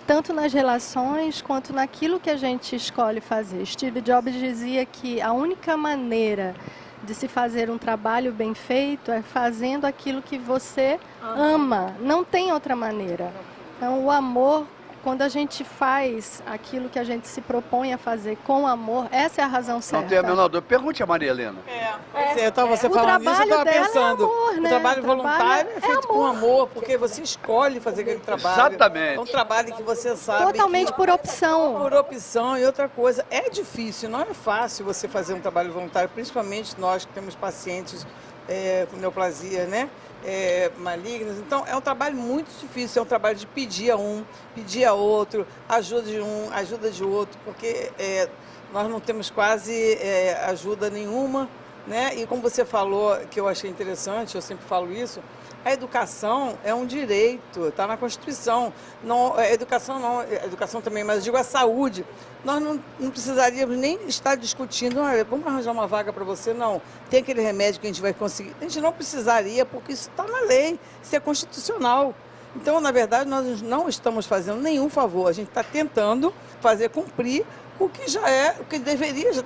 Tanto nas relações quanto naquilo que a gente escolhe fazer. Steve Jobs dizia que a única maneira de se fazer um trabalho bem feito é fazendo aquilo que você ama. Não tem outra maneira. Então, o amor, quando a gente faz aquilo que a gente se propõe a fazer com amor, essa é a razão certa. Não tenho a menor dúvida. Pergunte a Maria Helena. Então, você O falando nisso, eu trabalho estava dela é pensando, amor, né? o trabalho O trabalho voluntário é é feito com amor, porque você escolhe fazer aquele trabalho. Exatamente. É um trabalho que você sabe Totalmente que, por opção. por opção. E outra coisa, é difícil, não é fácil você fazer um trabalho voluntário, principalmente nós que temos pacientes com neoplasia, né? Malignas. Então, é um trabalho muito difícil, é um trabalho de pedir a um, pedir a outro, ajuda de um, ajuda de outro, porque nós não temos quase ajuda nenhuma, né? E como você falou, que eu achei interessante, eu sempre falo isso, a educação é um direito, está na Constituição. Não, educação também, mas eu digo a saúde. Nós não precisaríamos nem estar discutindo, vamos arranjar uma vaga para você, não. Tem aquele remédio que a gente vai conseguir. A gente não precisaria, porque isso está na lei, isso é constitucional. Então, na verdade, nós não estamos fazendo nenhum favor, a gente está tentando fazer cumprir o que já o que deveria já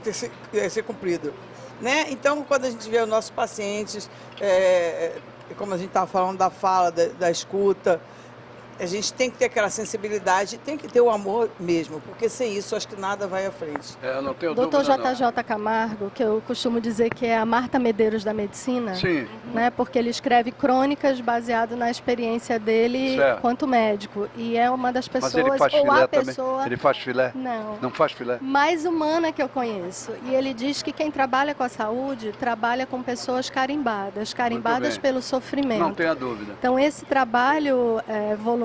ser cumprido. Né? Então, quando a gente vê os nossos pacientes, como a gente estava falando da fala, da escuta, a gente tem que ter aquela sensibilidade, tem que ter o amor mesmo, porque sem isso acho que nada vai à frente. Eu não tenho Dr. dúvida, não. JJ Camargo, que eu costumo dizer que é a Marta Medeiros da medicina, Sim. né, porque ele escreve crônicas baseado na experiência dele Certo. quanto médico. E é uma das Mas pessoas, ele faz ou filé a também? pessoa Ele faz filé? Não. Não faz filé? mais humana que eu conheço. E ele diz que quem trabalha com a saúde trabalha com pessoas carimbadas bem. pelo sofrimento. Não tenha dúvida. Então, esse trabalho voluntário,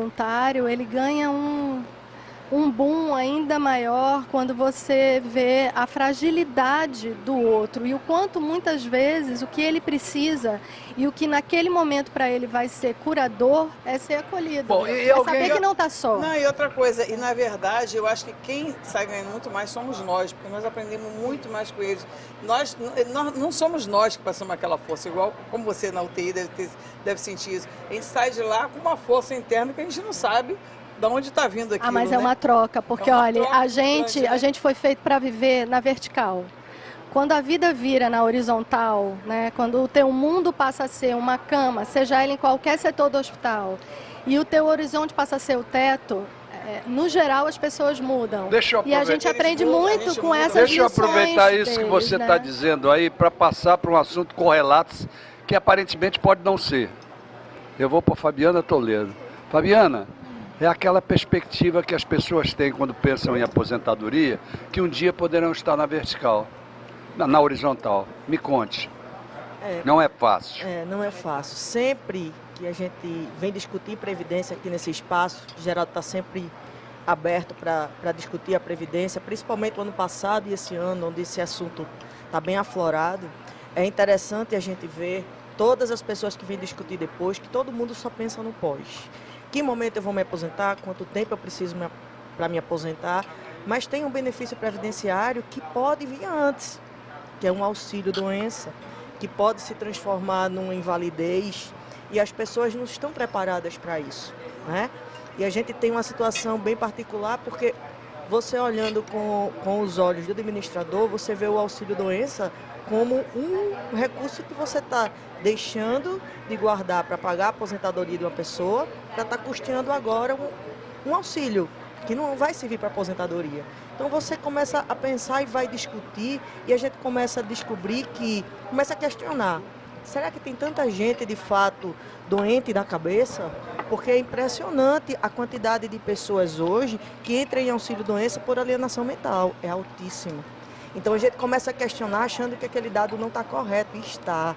ele ganha um boom ainda maior quando você vê a fragilidade do outro e o quanto, muitas vezes, o que ele precisa e o que naquele momento para ele vai ser curador é ser acolhido. Bom, é saber que não está só. Não, e outra coisa, e na verdade, eu acho que quem sai ganhando muito mais somos nós, porque nós aprendemos muito mais com eles. Nós não somos nós que passamos aquela força, igual como você na UTI deve sentir isso. A gente sai de lá com uma força interna que a gente não sabe de onde está vindo aquilo. Mas é né? uma troca, porque uma olha, troca a gente foi feito para viver na vertical. Quando a vida vira na horizontal, né, quando o teu mundo passa a ser uma cama, seja ele em qualquer setor do hospital, e o teu horizonte passa a ser o teto, no geral as pessoas mudam. E a gente aprende muito com essas Deixa eu lições aproveitar isso que deles, você está né? dizendo aí para passar para um assunto correlatos que aparentemente pode não ser. Eu vou para Fabiana Toledo. Fabiana, é aquela perspectiva que as pessoas têm quando pensam em aposentadoria, que um dia poderão estar na vertical, na horizontal. Me conte. Não é fácil. Não é fácil. Sempre que a gente vem discutir previdência aqui nesse espaço, o Geraldo está sempre aberto para discutir a previdência, principalmente no ano passado e esse ano, onde esse assunto está bem aflorado. É interessante a gente ver todas as pessoas que vêm discutir depois, que todo mundo só pensa no pós. Que momento eu vou me aposentar, quanto tempo eu preciso para me aposentar, mas tem um benefício previdenciário que pode vir antes, que é um auxílio-doença, que pode se transformar numa invalidez, e as pessoas não estão preparadas para isso, né? E a gente tem uma situação bem particular, porque você olhando com os olhos do administrador, você vê o auxílio-doença como um recurso que você está deixando de guardar para pagar a aposentadoria de uma pessoa, para estar custeando agora um auxílio, que não vai servir para aposentadoria. Então você começa a pensar e vai discutir, e a gente começa a descobrir começa a questionar. Será que tem tanta gente, de fato, doente da cabeça? Porque é impressionante a quantidade de pessoas hoje que entram em auxílio-doença por alienação mental. É altíssimo. Então a gente começa a questionar achando que aquele dado não está correto, e está.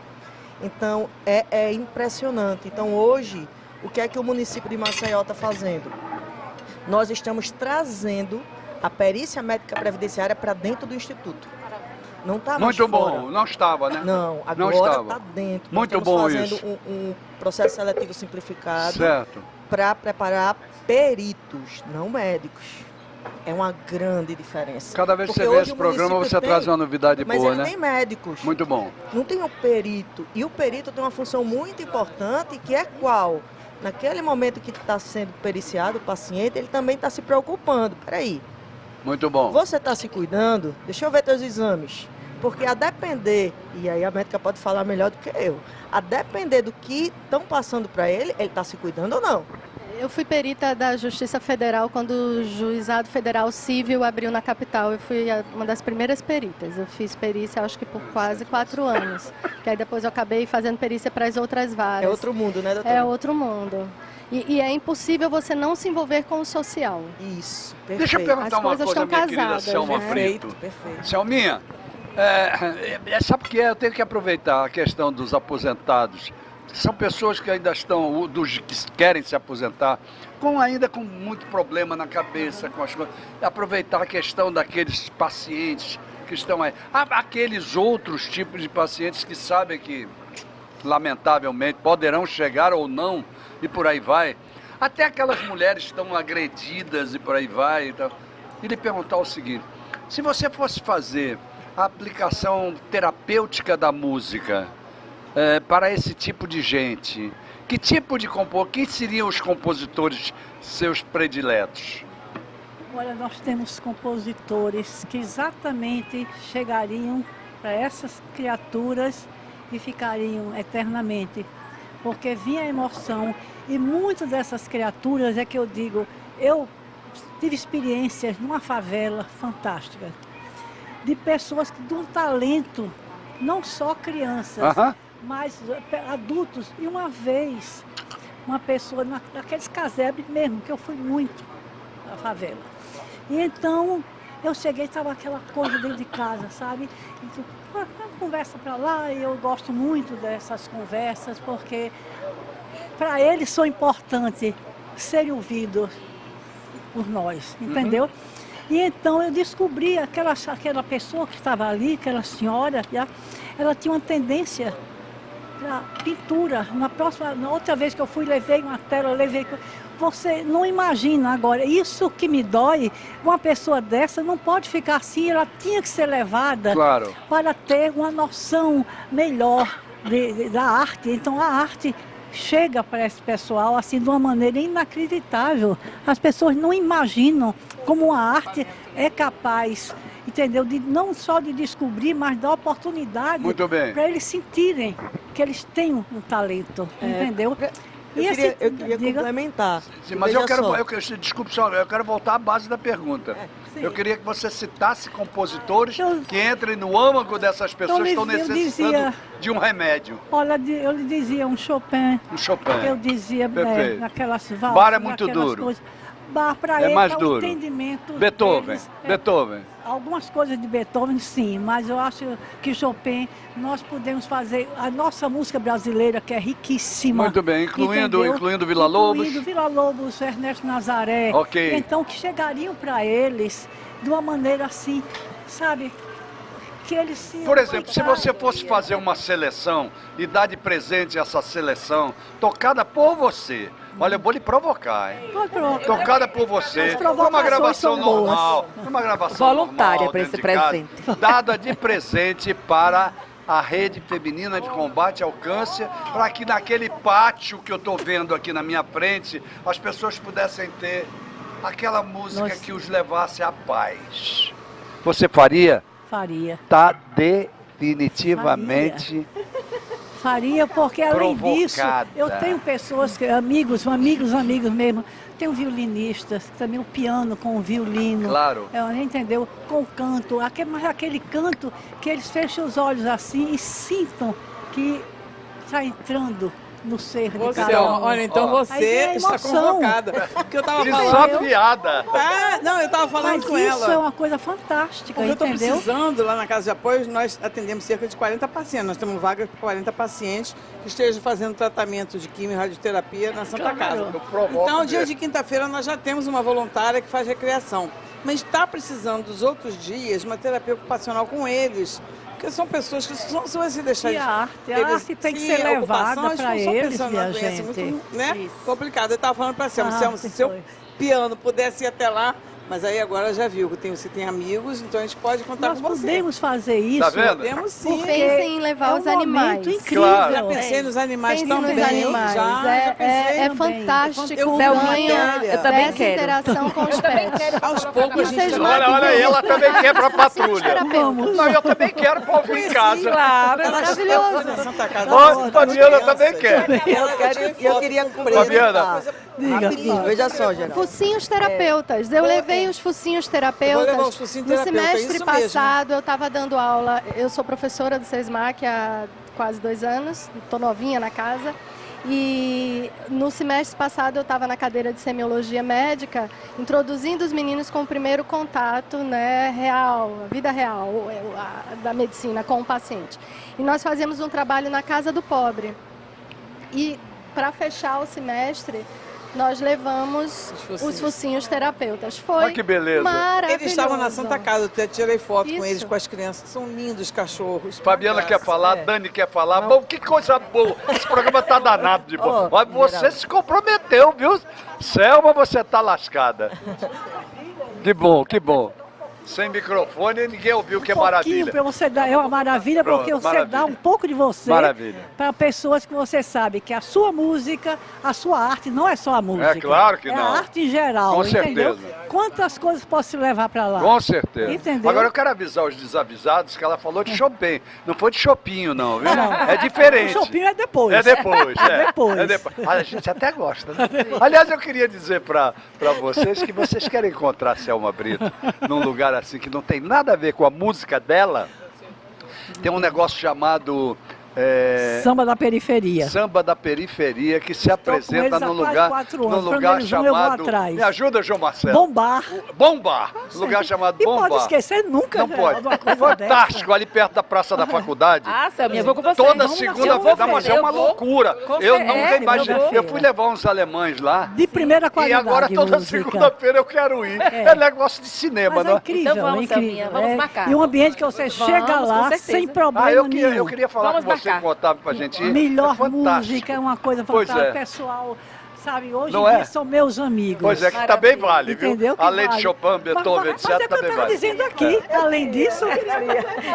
Então é impressionante. Então hoje, o que é que o município de Maceió está fazendo? Nós estamos trazendo a perícia médica previdenciária para dentro do Instituto. Não está mais Muito fora. bom, não estava, né? Não, agora está dentro. Muito Nós bom estamos isso. fazendo um processo seletivo simplificado Certo. para preparar peritos, não médicos. É uma grande diferença. Cada vez que Porque você vê hoje esse o programa, município você traz uma novidade mas boa, ele né? tem médicos. Muito bom. Não tem o perito. E o perito tem uma função muito importante, que é qual? Naquele momento que está sendo periciado o paciente, ele também está se preocupando. Peraí, Muito bom. você está se cuidando? Deixa eu ver teus exames. Porque a depender, e aí a médica pode falar melhor do que eu, a depender do que estão passando para ele está se cuidando ou não? Eu fui perita da Justiça Federal quando o Juizado Federal Civil abriu na capital. Eu fui uma das primeiras peritas. Eu fiz perícia, acho que por quase 4 anos. Que aí depois eu acabei fazendo perícia para as outras varas. É outro mundo, né, doutora? É outro mundo. E é impossível você não se envolver com o social. Isso, perfeito. Deixa eu perguntar As uma coisas coisa, estão minha querida casadas, Selma né? Brito. Perfeito. Selminha, sabe o que é? Eu tenho que aproveitar a questão dos aposentados. São pessoas que ainda estão, que querem se aposentar, ainda com muito problema na cabeça, com as coisas. Aproveitar a questão daqueles pacientes que estão aí. Há aqueles outros tipos de pacientes que sabem que, lamentavelmente, poderão chegar ou não, e por aí vai. Até aquelas mulheres estão agredidas e por aí vai. Então, e lhe perguntar o seguinte: se você fosse fazer a aplicação terapêutica da música para esse tipo de gente, quem seriam os compositores seus prediletos? Olha, nós temos compositores que exatamente chegariam para essas criaturas e ficariam eternamente, porque vinha a emoção. E muitas dessas criaturas é que eu digo, eu tive experiências numa favela fantástica, de pessoas de um talento, não só crianças, mas adultos. E uma vez, uma pessoa, naqueles casebres mesmo, que eu fui muito na favela. E então, eu cheguei, estava aquela coisa dentro de casa, sabe? Então, uma conversa para lá, e eu gosto muito dessas conversas, porque para eles são importantes serem ouvidos por nós, entendeu? E então eu descobri aquela pessoa que estava ali, aquela senhora, ela tinha uma tendência para pintura. Na outra vez que eu fui, levei uma tela, Você não imagina agora, isso que me dói, uma pessoa dessa não pode ficar assim, ela tinha que ser levada para ter uma noção melhor da arte. Então a arte chega para esse pessoal assim de uma maneira inacreditável. As pessoas não imaginam como a arte é capaz, entendeu? Não só de descobrir, mas dar oportunidade para eles sentirem que eles têm um talento, entendeu? Eu queria complementar. Sim, mas desculpe, senhora, eu quero voltar à base da pergunta. Eu queria que você citasse compositores que entrem no âmago dessas pessoas que estão necessitando de um remédio. Olha, eu lhe dizia um Chopin. Um Chopin. Eu dizia naquelas valsas. Bar é muito duro. Coisas. Bar para ele mais é duro. O entendimento Beethoven. Beethoven. Algumas coisas de Beethoven, sim, mas eu acho que Chopin, nós podemos fazer a nossa música brasileira, que é riquíssima. Muito bem, incluindo Villa-Lobos. Incluindo Villa-Lobos, Ernesto Nazaré. Ok. Então, que chegariam para eles de uma maneira assim, sabe? Que eles se... Por exemplo, se você fosse fazer uma seleção e dar de presente essa seleção, tocada por você, olha, eu vou lhe provocar, hein? Pode provocar. Tocada por você, uma gravação normal, uma gravação voluntária para esse presente. Dada de presente para a Rede Feminina de Combate ao Câncer, para que naquele pátio que eu estou vendo aqui na minha frente, as pessoas pudessem ter aquela música que os levasse à paz. Você faria? Faria. Tá definitivamente Faria, porque além disso, provocada. eu tenho pessoas, amigos mesmo, tem violinistas, também o piano com o violino. Claro. Entendeu? Com o canto, mas aquele canto que eles fecham os olhos assim e sintam que está entrando no ser de cada um. Olha, então você está convocada. Porque eu estava desafiada. Eu estava falando com ela. Isso é uma coisa fantástica, porque entendeu? eu estou precisando, lá na Casa de Apoio, nós atendemos cerca de 40 pacientes. Nós temos vagas para 40 pacientes que estejam fazendo tratamento de quimio e radioterapia na Santa Casa. Então, dia de quinta-feira, nós já temos uma voluntária que faz recreação. Mas está precisando dos outros dias uma terapia ocupacional com eles. Porque são pessoas que não vão se deixar... E a arte tem que ser levada para eles, minha gente. Muito, né, complicado. Eu estava falando para Selma, se seu piano pudesse ir até lá, mas aí agora já viu que você tem amigos, então a gente pode contar com você. Nós podemos fazer isso. Tá vendo? Podemos sim. Pensem em levar os animais. Incrível. Claro. Já pensei nos animais Pensem também. nos animais. Já pensei É também. fantástico Eu o também ganho quero. dessa interação com os pets. Aos poucos a gente Vocês vai... Olha aí, ela também quer pra patrulha. Vamos. Não, eu também quero pra ouvir em casa. Claro, Maravilhoso. na Santa Casa. Ó, Fabiana também quer. Eu queria Fabiana. rapidinho, veja só, Geraldo. Focinhos terapeutas. Eu levei os focinhos Vou levar terapeutas. os focinhos No terapeutas, semestre isso mesmo. passado, eu estava dando aula. Eu sou professora do SESMAC há quase 2 anos. Estou novinha na casa. E no semestre passado eu estava na cadeira de semiologia médica, introduzindo os meninos com o primeiro contato, né, real, a vida real da medicina com o paciente. E nós fazíamos um trabalho na Casa do Pobre. E para fechar o semestre, nós levamos os focinhos terapeutas. Foi Olha que beleza. maravilhoso. Eles estavam na Santa Casa, eu até tirei foto com Isso. eles, com as crianças. São lindos cachorros. Fabiana quer falar, Dani quer falar. Bom, que coisa boa. Esse programa tá danado de bom. Mas você se comprometeu, viu? Selma, você tá lascada. Que bom, que bom. Sem microfone, ninguém ouviu, que é maravilha. Para você dar, é uma maravilha, Pronto, porque você maravilha. dá um pouco de você para pessoas que você sabe que a sua música, a sua arte não é só a música. É claro que é não. a arte em geral, Com entendeu? certeza. Quantas coisas posso levar para lá? Com certeza. Entendeu? Agora eu quero avisar os desavisados que ela falou de Chopin. Não foi de Chopinho, não, viu? É diferente. O shopping é depois. É depois, é. Depois. É depois. A gente até gosta, né? Aliás, eu queria dizer para vocês que vocês querem encontrar a Selma Brito num lugar assim que não tem nada a ver com a música dela. Tem um negócio chamado... Samba da periferia. Samba da periferia, que se apresenta eles há num quase lugar, 4 num anos. Quando lugar eles vão, eu vou chamado... atrás. Me ajuda, João Marcelo. Bombar. Bombar. Lugar chamado E Bombar. pode esquecer nunca, Não Geraldo, pode. uma coisa Fantástico, ali perto da Praça da Faculdade. Ah, Selminha, eu vou com você. Toda Vamos na segunda-feira, segunda-feira. mas é uma Eu vou. loucura. Com Eu certeza. nunca imaginei. eu vou. Eu fui levar uns alemães lá. De primeira E qualidade. agora toda música. segunda-feira eu quero ir. É negócio de cinema, Mas não é é? incrível, Então vamos, é incrível. Selminha, vamos marcar. E um ambiente que você chega com lá certeza. sem problema Ah, eu nenhum. queria falar Vamos com você, marcar. com o Otávio, pra gente ir. Melhor É fantástico. música, é uma coisa Pois fantástica. é. Pessoal, sabe, hoje Não em dia é? são meus amigos. Pois é, que também vale, viu? Entendeu? Que Além de vale. Chopin, Beethoven, Mas etc., é que eu também estava vale. dizendo aqui, além disso,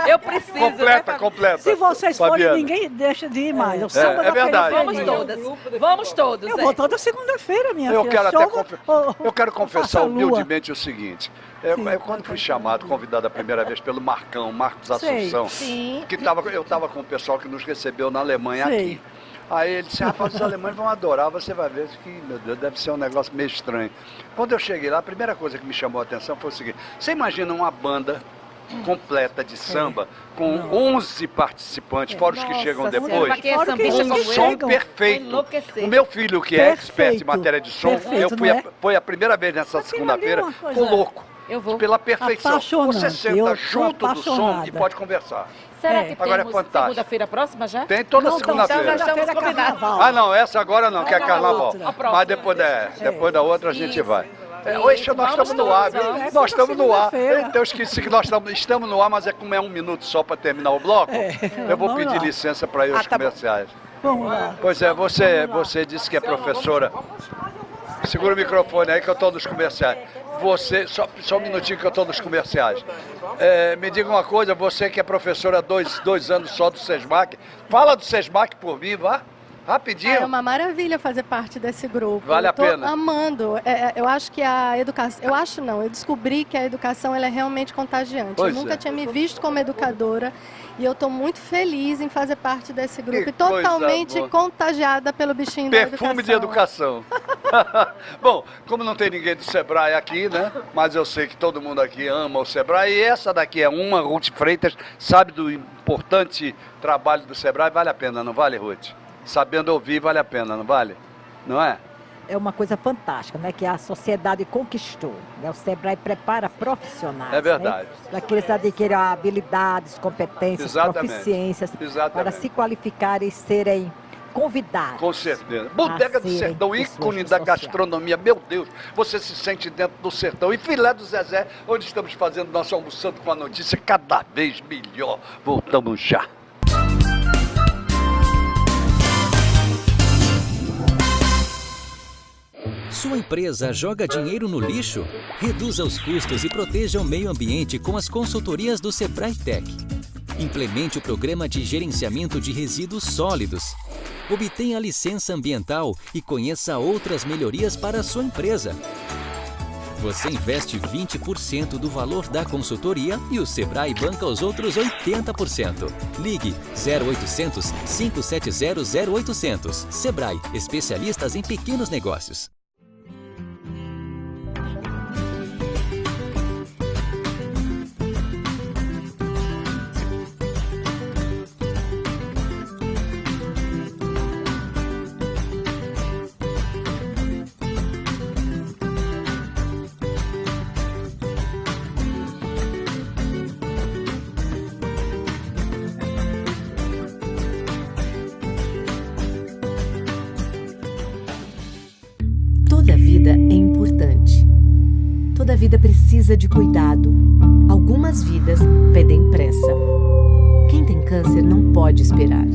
Eu preciso. Completa, né, completa. se vocês forem, Fabiana. ninguém deixa de ir mais. O samba é da verdade. periferia. Vamos todas. Vamos todos. Eu vou toda segunda-feira, minha Eu filha. quero até Chova eu quero ou confessar faça lua. humildemente o seguinte. Eu quando fui chamado, convidado a primeira vez pelo Marcos Assunção, Sim. que eu estava com o pessoal que nos recebeu na Alemanha Sei. aqui. Aí ele disse, rapaz, os alemães vão adorar, você vai ver que, meu Deus, deve ser um negócio meio estranho. Quando eu cheguei lá, a primeira coisa que me chamou a atenção foi o seguinte, você imagina uma banda completa de samba, com 11 participantes, fora os que chegam depois. Pra quem é Fora que sambista eles como Um eu, som chegam. perfeito. enlouquecer. O meu filho, que é expert em Perfeito. matéria de som, Perfeito, não é? foi a primeira vez nessa Aquilo ali é segunda-feira, uma coisa- ficou louco. Eu vou. Pela perfeição. Apaixonante, Você eu senta sou junto do som apaixonada. e pode conversar. Será É. que Agora é temos fantástico. segunda-feira próxima já? Tem toda Não, segunda-feira. então já estamos segunda-feira é combinados. carnaval. Ah, não, essa agora não, que é Não, carnaval. outra. A próxima. Mas depois da outra a gente vai. Hoje nós Vamos estamos no ar, viu? todos, Nós estamos no ar. segunda-feira. Então eu esqueci que nós estamos no ar, mas como é 1 minuto só para terminar o bloco, eu vou vamos pedir lá. licença para ir aos tá bom. comerciais. Vamos lá. Pois é, você disse que é professora. Segura o microfone aí que eu estou nos comerciais. Você, só um minutinho que eu estou nos comerciais. Me diga uma coisa, você que é professora há dois anos só do SESMAC, fala do SESMAC por mim, vá. Rapidinho. É uma maravilha fazer parte desse grupo. Vale a pena. Eu tô amando. Eu acho que a educação... Eu acho não, eu descobri que a educação ela é realmente contagiante. Pois eu nunca é. tinha me visto como educadora e eu estou muito feliz em fazer parte desse grupo Que e totalmente coisa boa. contagiada pelo bichinho da educação. Perfume de educação. Bom, como não tem ninguém do Sebrae aqui, né? Mas eu sei que todo mundo aqui ama o Sebrae. E essa daqui é uma, Ruth Freitas, sabe do importante trabalho do Sebrae. Vale a pena, não vale, Ruth? Sabendo ouvir, vale a pena, não vale? Não é? É uma coisa fantástica, né? Que a sociedade conquistou. Né? O Sebrae prepara profissionais. É verdade. Né? Para que eles adquiram habilidades, competências, Exatamente. proficiências, Exatamente. para se qualificarem e serem convidados. Com certeza. Bodega do serem Sertão, pessoas ícone do da social. gastronomia. Meu Deus, você se sente dentro do sertão. E Filé do Zezé, onde estamos fazendo nosso Almoçando com a Notícia cada vez melhor. Voltamos já. Sua empresa joga dinheiro no lixo? Reduza os custos e proteja o meio ambiente com as consultorias do Sebrae Tech. Implemente o programa de gerenciamento de resíduos sólidos. Obtenha a licença ambiental e conheça outras melhorias para a sua empresa. Você investe 20% do valor da consultoria e o Sebrae banca os outros 80%. Ligue 0800 570 0800. Sebrae, especialistas em pequenos negócios. Toda vida é importante. Toda vida precisa de cuidado. Algumas vidas pedem pressa. Quem tem câncer não pode esperar.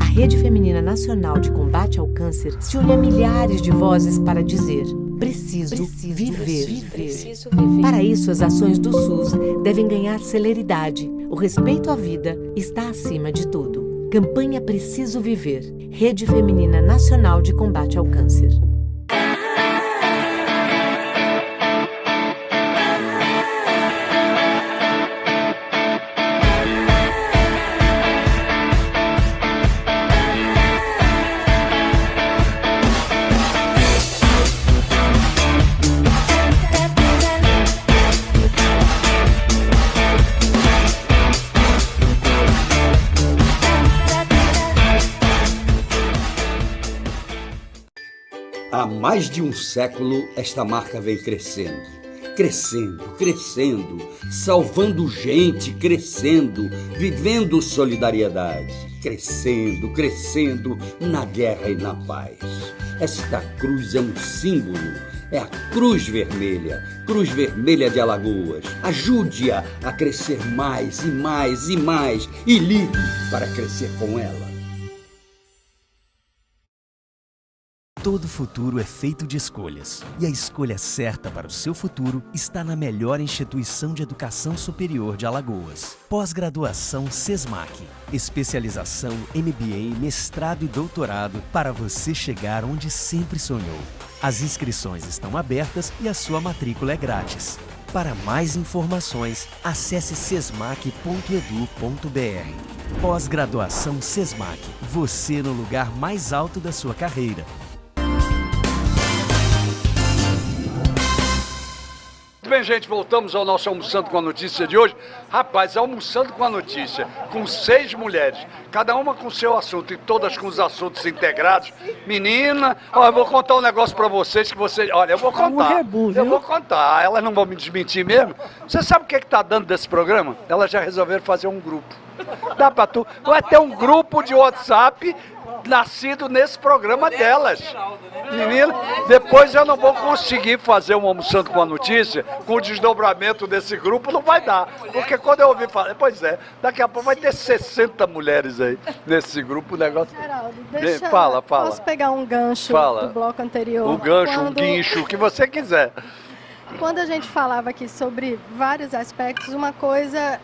A Rede Feminina Nacional de Combate ao Câncer se une a milhares de vozes para dizer: preciso viver. Para isso, as ações do SUS devem ganhar celeridade. O respeito à vida está acima de tudo. Campanha Preciso Viver. Rede Feminina Nacional de Combate ao Câncer. Há mais de um século, esta marca vem crescendo. Crescendo, crescendo, salvando gente, crescendo, vivendo solidariedade. Crescendo, crescendo, na guerra e na paz. Esta cruz é um símbolo, é a Cruz Vermelha de Alagoas. Ajude-a a crescer mais e mais e mais e ligue para crescer com ela. Todo futuro é feito de escolhas, e a escolha certa para o seu futuro está na melhor instituição de educação superior de Alagoas. Pós-graduação SESMAC, especialização MBA, mestrado e doutorado para você chegar onde sempre sonhou. As inscrições estão abertas e a sua matrícula é grátis. Para mais informações, acesse sesmac.edu.br. Pós-graduação SESMAC, você no lugar mais alto da sua carreira. Bem, gente, voltamos ao nosso Almoçando com a Notícia de hoje. Rapaz, Almoçando com a Notícia, com 6 mulheres, cada uma com seu assunto e todas com os assuntos integrados. Menina, ó, eu vou contar um negócio pra vocês que vocês... Olha, eu vou contar. Eu vou contar, elas não vão me desmentir mesmo. Você sabe o que tá dando desse programa? Elas já resolveram fazer um grupo. Dá pra tu... Vai ter um grupo de WhatsApp nascido nesse programa delas. Menina, depois eu não vou conseguir fazer um Almoçando com a Notícia com o desdobramento desse grupo, não vai dar. Porque quando eu ouvi falar, pois é, daqui a pouco vai ter 60 mulheres aí nesse grupo, o negócio... Geraldo, Fala. Posso pegar um gancho do bloco anterior? Um gancho, um guincho, o que você quiser. Quando a gente falava aqui sobre vários aspectos, uma coisa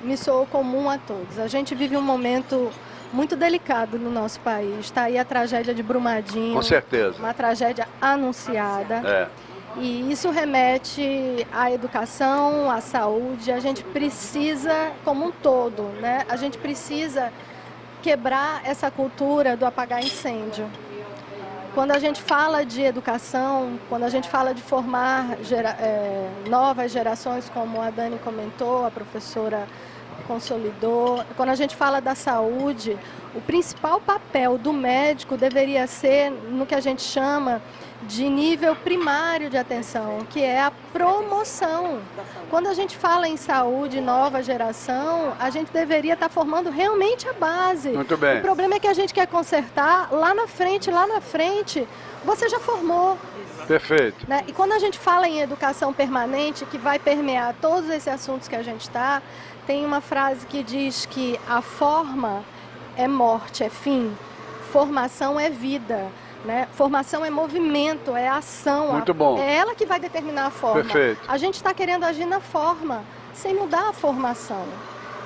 me soou comum a todos. A gente vive um momento muito delicado no nosso país. Está aí a tragédia de Brumadinho. Com certeza. Uma tragédia anunciada. É. E isso remete à educação, à saúde. A gente precisa, como um todo, né? A gente precisa quebrar essa cultura do apagar incêndio. Quando a gente fala de educação, quando a gente fala de formar novas gerações, como a Dani comentou, a professora consolidou, quando a gente fala da saúde, o principal papel do médico deveria ser no que a gente chama de nível primário de atenção, que é a promoção. Quando a gente fala em saúde, nova geração, a gente deveria estar formando realmente a base. Muito bem. O problema é que a gente quer consertar lá na frente, você já formou. Perfeito. Né? E quando a gente fala em educação permanente, que vai permear todos esses assuntos que a gente está, tem uma frase que diz que a forma é morte, é fim, formação é vida. Né? Formação é movimento, é ação. Muito bom. É ela que vai determinar a forma. Perfeito. A gente está querendo agir na forma, sem mudar a formação.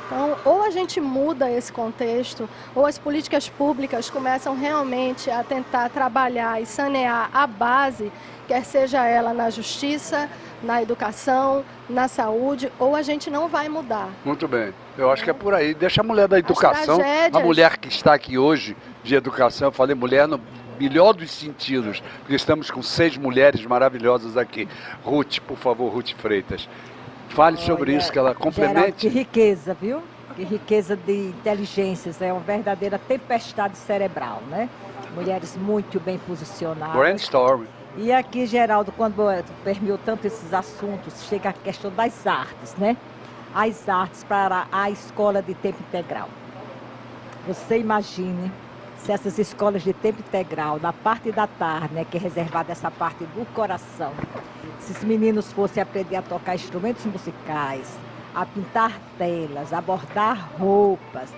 Então, ou a gente muda esse contexto, ou as políticas públicas começam realmente a tentar trabalhar e sanear a base, quer seja ela na justiça, na educação, na saúde, ou a gente não vai mudar. Muito bem. Eu acho que é por aí. Deixa a mulher da educação, a mulher que está aqui hoje de educação, eu falei mulher no melhor dos sentidos, porque estamos com 6 mulheres maravilhosas aqui. Ruth, por favor, Ruth Freitas. Fale sobre isso, que ela complemente. Geraldo, que riqueza, viu? Que riqueza de inteligências, é uma verdadeira tempestade cerebral, né? Mulheres muito bem posicionadas. Brainstorm. E aqui, Geraldo, quando permeou tanto esses assuntos, chega a questão das artes, né? As artes para a escola de tempo integral. Você imagine se essas escolas de tempo integral, na parte da tarde, né, que é reservada essa parte do coração, se os meninos fossem aprender a tocar instrumentos musicais, a pintar telas, a bordar roupas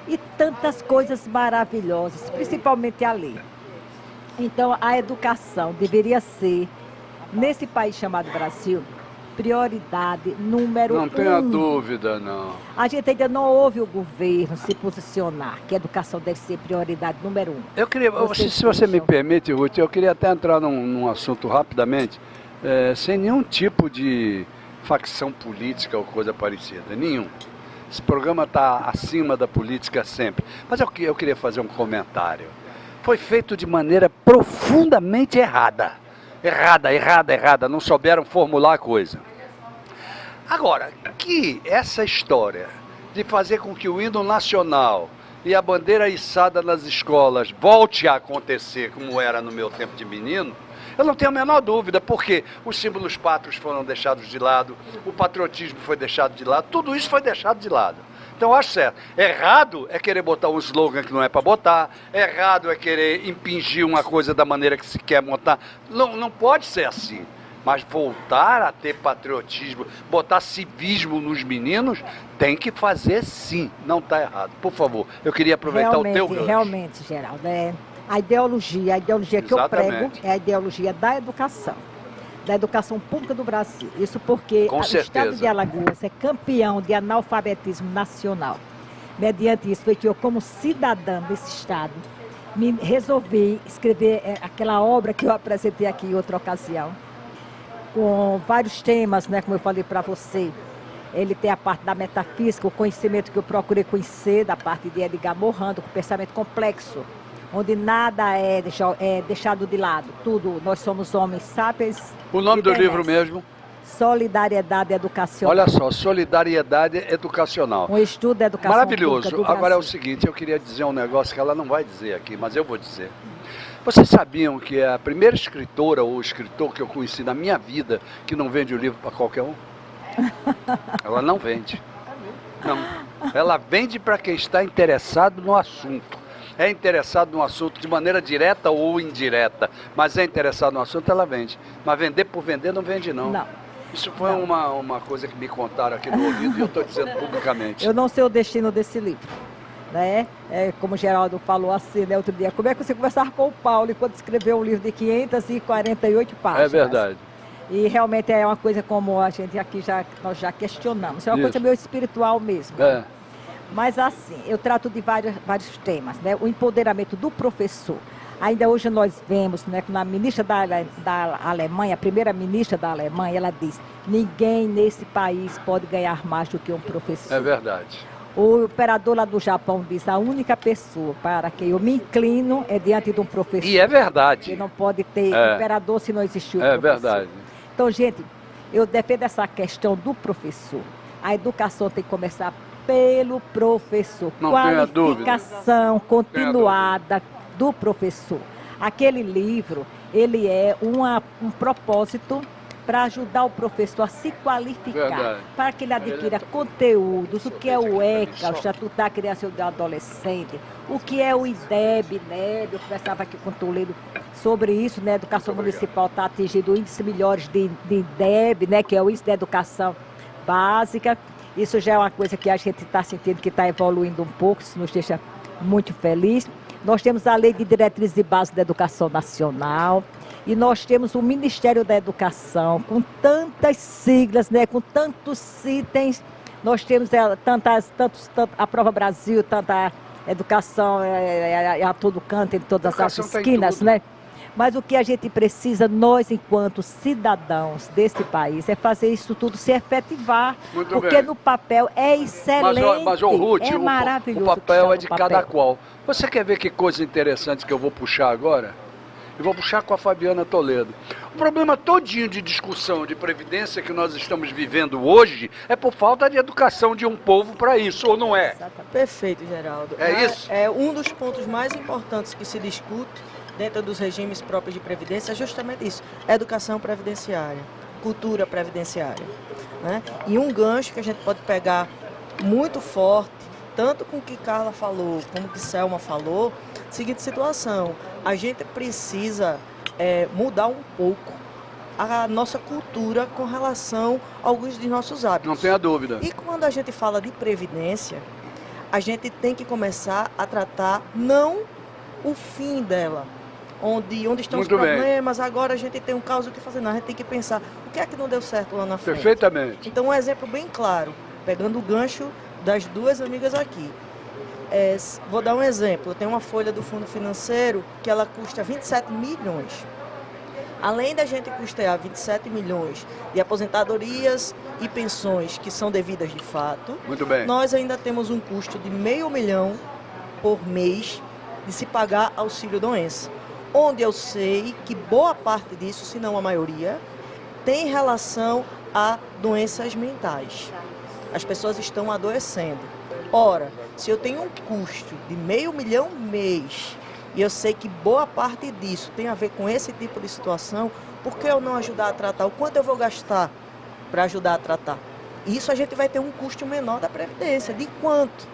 e tantas coisas maravilhosas, principalmente a ler. Então, a educação deveria ser, nesse país chamado Brasil, prioridade número 1. Não tenha dúvida, não. A gente ainda não ouve o governo se posicionar, que a educação deve ser prioridade número 1. Eu queria, se você me permite, Ruth, eu queria até entrar num assunto rapidamente, sem nenhum tipo de facção política ou coisa parecida, nenhum. Esse programa está acima da política sempre. Mas eu queria fazer um comentário. Foi feito de maneira profundamente errada. Errada. Não souberam formular a coisa. Agora, que essa história de fazer com que o hino nacional e a bandeira içada nas escolas volte a acontecer como era no meu tempo de menino, eu não tenho a menor dúvida, porque os símbolos pátrios foram deixados de lado, o patriotismo foi deixado de lado, tudo isso foi deixado de lado. Então eu acho certo. Errado é querer botar um slogan que não é para botar, errado é querer impingir uma coisa da maneira que se quer montar. Não pode ser assim. Mas voltar a ter patriotismo, botar civismo nos meninos, tem que fazer sim. Não está errado. Por favor, eu queria aproveitar o teu gancho. Realmente, Geraldo, a ideologia que eu prego é a ideologia da educação pública do Brasil. Isso porque o estado de Alagoas é campeão de analfabetismo nacional. Mediante isso, foi que eu, como cidadã desse estado, me resolvi escrever aquela obra que eu apresentei aqui em outra ocasião, com vários temas, né, como eu falei para você. Ele tem a parte da metafísica, o conhecimento que eu procurei conhecer, da parte de Edgar Morin, com pensamento complexo, onde nada é deixado de lado. Tudo, nós somos homens sapiens. O nome do livro mesmo? Solidariedade Educacional. Olha só, Solidariedade Educacional. Um estudo da educação. Maravilhoso. Agora é o seguinte, eu queria dizer um negócio que ela não vai dizer aqui, mas eu vou dizer. Vocês sabiam que a primeira escritora ou escritor que eu conheci na minha vida que não vende o livro para qualquer um? Ela não vende. Não. Ela vende para quem está interessado no assunto. É interessado no assunto de maneira direta ou indireta, mas é interessado no assunto, ela vende. Mas vender por vender não vende, não. Não. Isso foi uma coisa que me contaram aqui no ouvido e eu estou dizendo publicamente. Eu não sei o destino desse livro. Né? Como o Geraldo falou assim, né, outro dia, como é que você conversar com o Paulo quando escreveu um livro de 548 páginas? É verdade. E realmente é uma coisa como a gente aqui nós já questionamos. É uma coisa meio espiritual mesmo. Mas assim, eu trato de vários temas, né? O empoderamento do professor. Ainda hoje nós vemos, né, que a ministra da Alemanha, a primeira ministra da Alemanha, ela diz: ninguém nesse país pode ganhar mais do que um professor. É verdade. O operador lá do Japão diz: a única pessoa para quem eu me inclino é diante de um professor. E é verdade. Porque não pode ter operador se não existir o professor. É verdade. Então, gente, eu defendo essa questão do professor. A educação tem que começar pelo professor. Não tenha dúvida. Qualificação continuada do professor. Aquele livro, ele é um propósito para ajudar o professor a se qualificar, para que ele adquira conteúdos, o que é o ECA, o Estatuto da Criança e do Adolescente, o que é o IDEB, né? Eu conversava aqui com o Toledo sobre isso, né? A educação municipal está atingindo índices melhores de IDEB, né? Que é o índice de educação básica. Isso já é uma coisa que a gente está sentindo que está evoluindo um pouco, isso nos deixa muito feliz. Nós temos a Lei de Diretrizes e Bases da Educação Nacional e nós temos o Ministério da Educação, com tantas siglas, né, com tantos itens. Nós temos a Prova Brasil, tanta educação a todo canto, em todas as esquinas, né? Mas o que a gente precisa, nós enquanto cidadãos desse país, é fazer isso tudo se efetivar. Muito porque bem. No papel é excelente, mas Ruth, é maravilhoso. o papel é de cada qual. Você quer ver que coisa interessante que eu vou puxar agora? Eu vou puxar com a Fabiana Toledo. O problema todinho de discussão de previdência que nós estamos vivendo hoje é por falta de educação de um povo para isso, ou não é? Perfeito, Geraldo. É isso? É um dos pontos mais importantes que se discute dentro dos regimes próprios de previdência é justamente isso, educação previdenciária, cultura previdenciária, né? E um gancho que a gente pode pegar muito forte, tanto com o que Carla falou, como o que Selma falou, seguinte situação, a gente precisa mudar um pouco a nossa cultura com relação a alguns de nossos hábitos. Não tenha dúvida. E quando a gente fala de previdência, a gente tem que começar a tratar não o fim dela, onde estão Muito os problemas, agora a gente tem um caos o que fazer. Não, a gente tem que pensar o que é que não deu certo lá na frente. Perfeitamente. Então, um exemplo bem claro, pegando o gancho das duas amigas aqui. Vou dar um exemplo, eu tenho uma folha do Fundo Financeiro que ela custa 27 milhões. Além da gente custear 27 milhões de aposentadorias e pensões que são devidas de fato, muito bem, nós ainda temos um custo de R$500 mil por mês de se pagar auxílio-doença, onde eu sei que boa parte disso, se não a maioria, tem relação a doenças mentais. As pessoas estão adoecendo. Ora, se eu tenho um custo de R$500 mil mês e eu sei que boa parte disso tem a ver com esse tipo de situação, por que eu não ajudar a tratar? O quanto eu vou gastar para ajudar a tratar? Isso a gente vai ter um custo menor da Previdência. De quanto?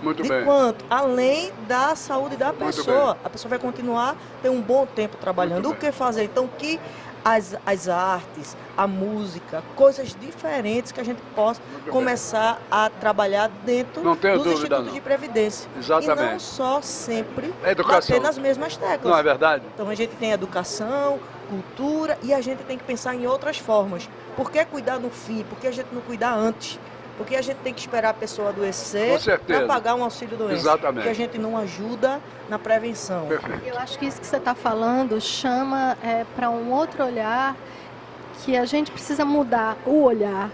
Muito bem. De quanto? Além da saúde da pessoa. A pessoa vai continuar ter um bom tempo trabalhando. O que fazer? Então, que as artes, a música, coisas diferentes que a gente possa começar a trabalhar dentro dos institutos de previdência. Exatamente. E não só sempre educação. bater nas mesmas teclas. Não é verdade? Então a gente tem educação, cultura e a gente tem que pensar em outras formas. Por que cuidar no fim? Por que a gente não cuidar antes? Porque a gente tem que esperar a pessoa adoecer para pagar um auxílio-doença. Exatamente. Porque a gente não ajuda na prevenção. Perfeito. Eu acho que isso que você está falando chama para um outro olhar, que a gente precisa mudar o olhar,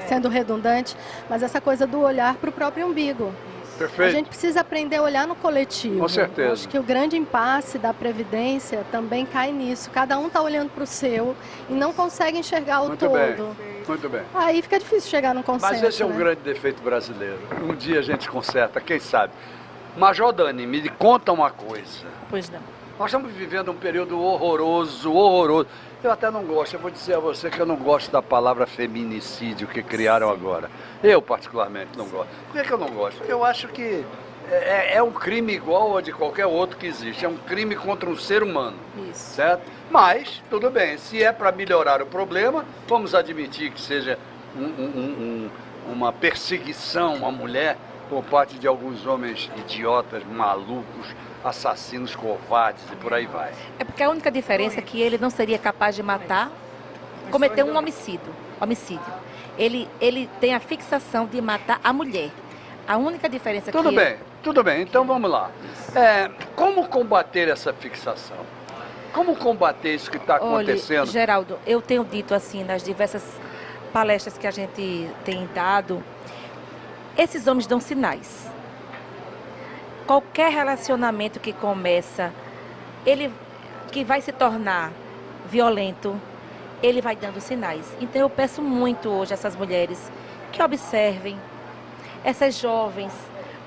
sendo redundante, mas essa coisa do olhar para o próprio umbigo. Perfeito. A gente precisa aprender a olhar no coletivo. Com certeza. Eu acho que o grande impasse da Previdência também cai nisso. Cada um está olhando para o seu e não consegue enxergar o Muito todo. Bem. Muito bem. Aí fica difícil chegar num consenso. Mas esse é um grande defeito brasileiro. Um dia a gente conserta, quem sabe. Major Dani, me conta uma coisa. Pois não. Nós estamos vivendo um período horroroso, horroroso. Eu até não gosto, eu vou dizer a você que eu não gosto da palavra feminicídio que criaram agora. Eu, particularmente, não gosto. Por que eu não gosto? Porque eu acho que é um crime igual a de qualquer outro que existe. É um crime contra um ser humano. Isso. Certo? Mas, tudo bem, se é para melhorar o problema, vamos admitir que seja uma perseguição à mulher por parte de alguns homens idiotas, malucos, assassinos, covardes e por aí vai. É porque a única diferença é que ele não seria capaz de matar, cometer um homicídio. Ele tem a fixação de matar a mulher. A única diferença Tudo bem, tudo bem. Então vamos lá. Como combater essa fixação? Como combater isso que está acontecendo? Olha, Geraldo, eu tenho dito assim nas diversas palestras que a gente tem dado, esses homens dão sinais. Qualquer relacionamento que começa, ele que vai se tornar violento, ele vai dando sinais. Então eu peço muito hoje a essas mulheres que observem, essas jovens,